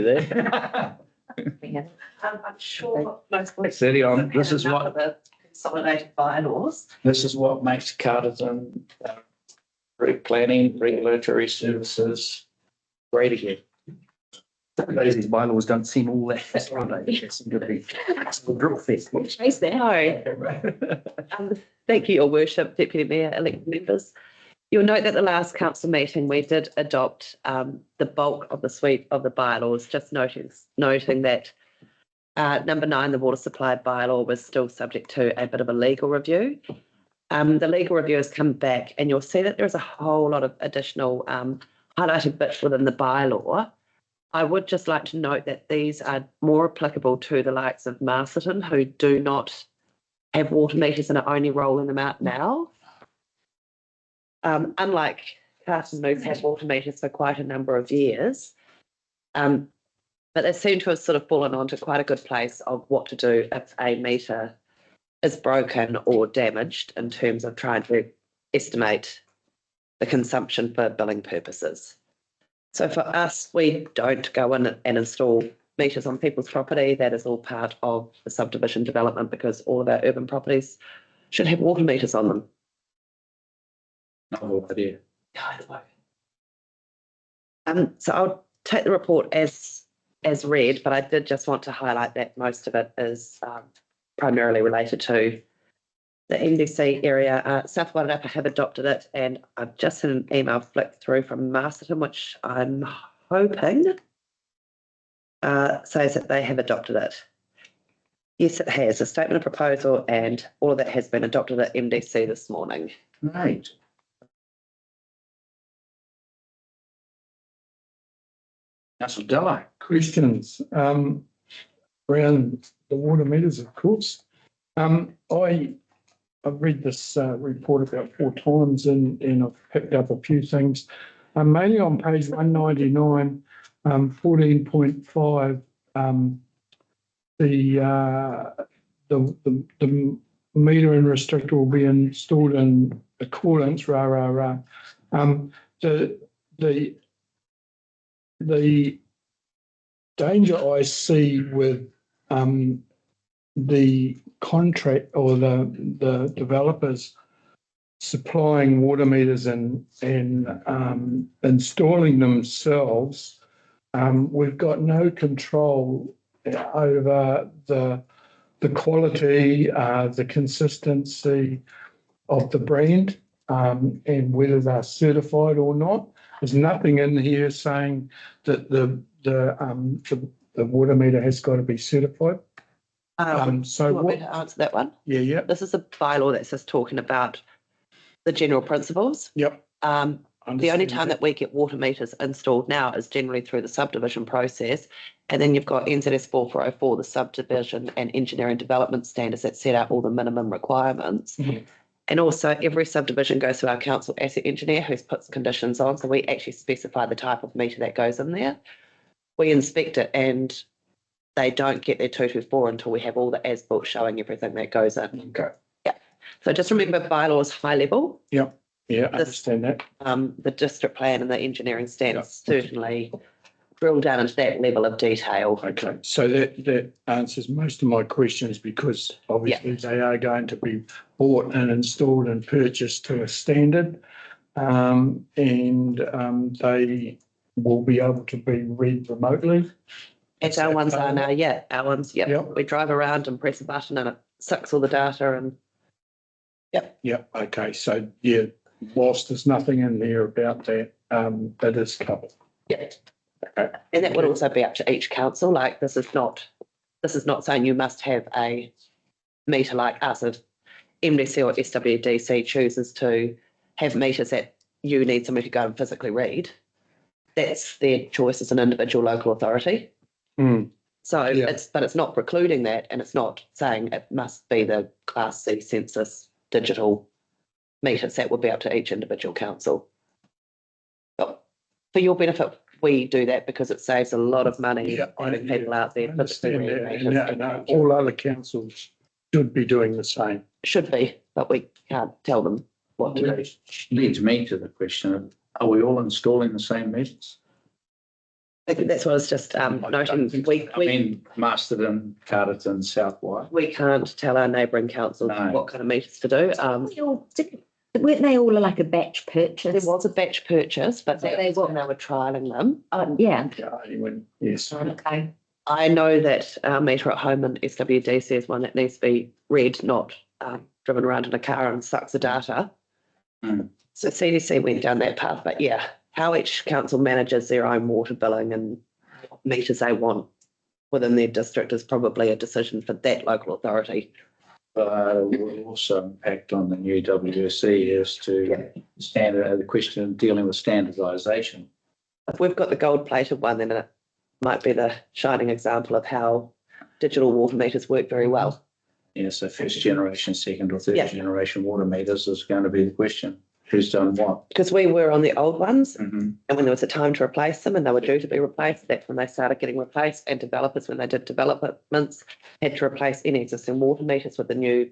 that. I'm sure most. Steady on. This is what- The consolidated bylaws. This is what makes Carterton planning, regulatory services great again. These bylaws don't seem all that. It's going to be a drill fest. Chase there. Thank you, Your Worship, Deputy Mayor, elected members. You'll note that the last council meeting, we did adopt the bulk of the suite of the bylaws, just noting that number 9, the water supply bylaw, was still subject to a bit of a legal review. The legal review has come back and you'll see that there's a whole lot of additional highlighted bits within the bylaw. I would just like to note that these are more applicable to the likes of Masterton, who do not have water meters and are only rolling them out now. Unlike Carterton, who've had water meters for quite a number of years. But they seem to have sort of fallen onto quite a good place of what to do if a meter is broken or damaged in terms of trying to estimate the consumption for billing purposes. So for us, we don't go in and install meters on people's property. That is all part of the subdivision development because all of our urban properties should have water meters on them. Novel idea. So I'll take the report as read, but I did just want to highlight that most of it is primarily related to the NDC area. South Wairarapa have adopted it, and I've just had an email flick through from Masterton, which I'm hoping says that they have adopted it. Yes, it has. A statement of proposal and all of that has been adopted at MDC this morning. Right. Councillor Della. Questions around the water meters, of course. I've read this report about 4 times and I've picked up a few things. Mainly on page 199, 14.5, the meter and restrictor will be installed in accordance, the danger I see with the contract or the developers supplying water meters and installing themselves, we've got no control over the quality, the consistency of the brand, and whether they're certified or not. There's nothing in here saying that the water meter has got to be certified. So you want me to answer that one? Yeah. This is a bylaw that's just talking about the general principles. Yep. The only time that we get water meters installed now is generally through the subdivision process. And then you've got NZS 4404, the subdivision and engineering development standards that set out all the minimum requirements. Mhm. And also every subdivision goes to our council asset engineer who puts conditions on. So we actually specify the type of meter that goes in there. We inspect it and they don't get their 224 until we have all the as-built showing everything that goes in. Okay. Yeah. So just remember bylaws high level. Yep. Yeah, I understand that. The district plan and the engineering standards certainly drill down into that level of detail. Okay, so that answers most of my questions because obviously they are going to be bought and installed and purchased to a standard. And they will be able to be read remotely. As our ones are now, yeah. Our ones, Yep. We drive around and press a button and it sucks all the data and Yep, okay, so yeah, whilst there's nothing in there about that, that is covered. yeah. And that would also be up to each council. Like this is not saying you must have a meter like us. If MDC or SWDC chooses to have meters that you need somebody to go and physically read, that's their choice as an individual local authority. So it's not precluding that, and it's not saying it must be the Class C census digital meters. That would be up to each individual council. But for your benefit, we do that because it saves a lot of money having people out there. All other councils should be doing the same. Should be, but we can't tell them what to do. Leads me to the question of, are we all installing the same meters? I think that's what I was just noting. I mean, Masterton, Carterton, South Wye. We can't tell our neighbouring councils what kind of meters to do. Weren't they all like a batch purchase? There was a batch purchase, but they were trialling them. Yeah. Yes. Okay. I know that our meter at home in SWDC is one that needs to be read, not driven around in a car and sucks the data. So CDC went down that path, but yeah, how each council manages their own water billing and what meters they want within their district is probably a decision for that local authority. Will also impact on the new WSC as to the question of dealing with standardisation. If we've got the gold-plated one, then it might be the shining example of how digital water meters work very well. Yeah, so first generation, second or third generation water meters is going to be the question. Who's done what? Because we were on the old ones, Mhm. and when there was a time to replace them and they were due to be replaced, that's when they started getting replaced. And developers, when they did developments, had to replace any existing water meters with the new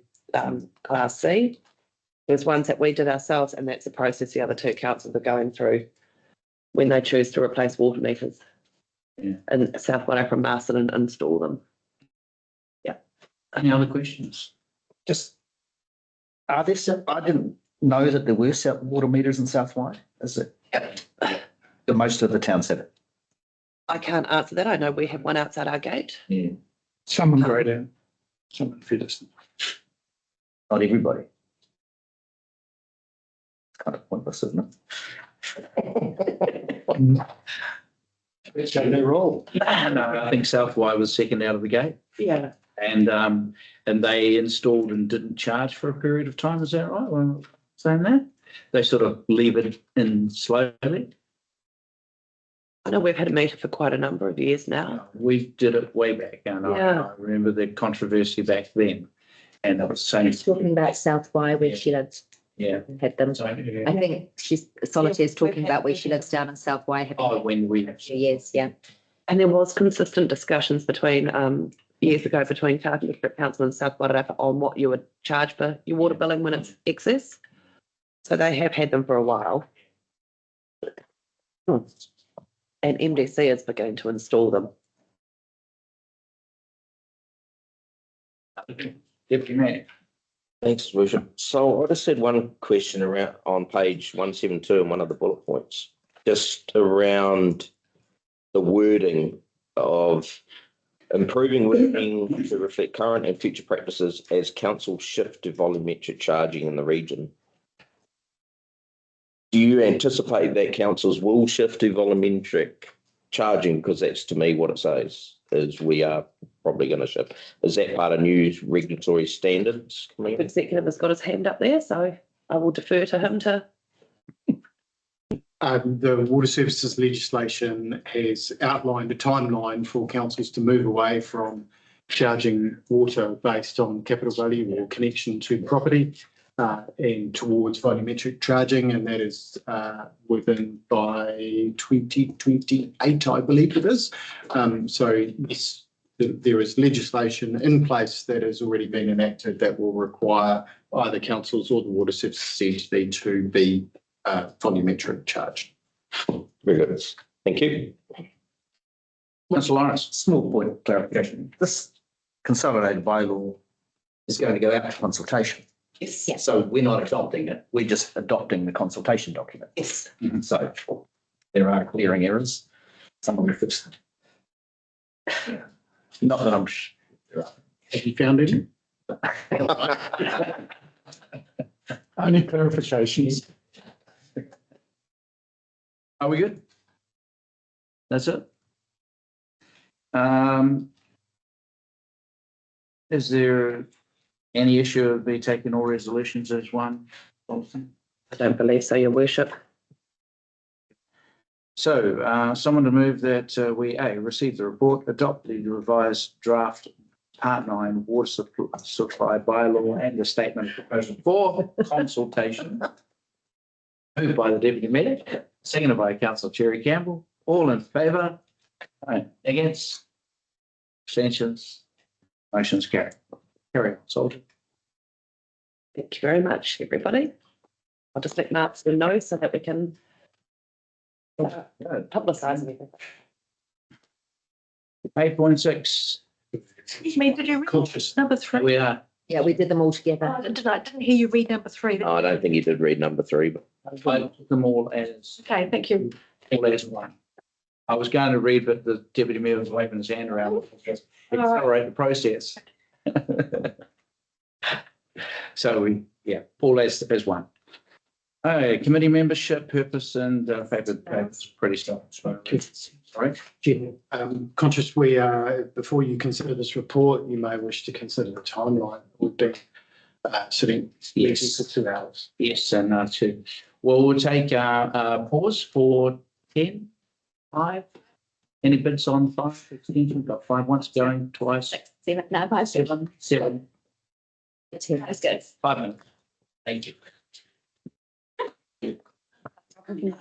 Class C. There's ones that we did ourselves, and that's the process the other two councils are going through when they choose to replace water meters. Yeah. And South Wairarapa from Marston and install them. Any other questions? Just, are there, I didn't know that there were water meters in South Wye. Is it? The most of the towns have it. I can't answer that. I know we have one outside our gate. Yeah. Some in Greydown, some in Featherston. Not everybody. It's kind of pointless, isn't it? It's got their role. No, I think South Wye was second out of the gate. Yeah. And they installed and didn't charge for a period of time. Is that right? Well, saying that they sort of leave it in slowly. I know we've had a meter for quite a number of years now. We did it way back, and I remember the controversy back then. And I was saying, Talking about South Wye where she lives. Yeah. Had them. So, I think Solitaire's talking about where she lives down in South Wye. when we years, yeah. And there was consistent discussions between years ago between Carterton District Council and South Wairarapa on what you would charge for your water billing when it's excess. So they have had them for a while. And MDC is beginning to install them. Deputy Mayor. Thanks, Worship. So I just had one question around on page 172 and one of the bullet points, just around the wording of improving wording to reflect current and future practices as council shift to volumetric charging in the region. Do you anticipate that councils will shift to volumetric charging? Because that's to me what it says is we are probably going to shift. Is that part of new regulatory standards? The executive has got his hand up there, so I will defer to him to. The water services legislation has outlined a timeline for councils to move away from charging water based on capital value or connection to property and towards volumetric charging, and that is within by 2028, I believe it is. So yes, there is legislation in place that has already been enacted that will require either councils or the water services entity to be volumetric charged. Very good. Thank you. Mr. Lawrence. Small point of clarification. This consolidated bylaw is going to go out to consultation. Yes. Yes. So we're not adopting it. We're just adopting the consultation document. Yes. So there are clearing errors. Someone will fix them. Not that I'm sure. Have you found any? Only clarifications. Are we good? That's it. Is there any issue of me taking all resolutions as one? I don't believe so, Your Worship. So, someone to move that we receive the report, adopt the revised draft Part 9 water supply bylaw and the statement of proposal for consultation. Moved by the Deputy Mayor, seconded by Councillor Cherry Campbell. All in favour? Against? Abstentions? Motion's carried. Carry on, Soldier. Thank you very much, everybody. I'll just let Martin know so that we can publicise everything. 8.6. Excuse me, did you read number 3? We are. Yeah, we did them all together. I didn't hear you read number 3. No, I don't think you did read number 3, but I took them all as Thank you. one. I was going to read, but the Deputy Mayor was waving his hand around to accelerate the process. So Paul as one. Okay, committee membership, purpose and papers, pretty stuff. Sorry. Conscious we are, before you consider this report, you may wish to consider the timeline. We've been sitting for 2 hours. Yes, and two. Well, we'll take a pause for 10, 5. Any bids on 5 extension? We've got 5 once going, twice. 6, 7, no, 5, 7. 7. That's good. 5 minutes. Thank you. Right.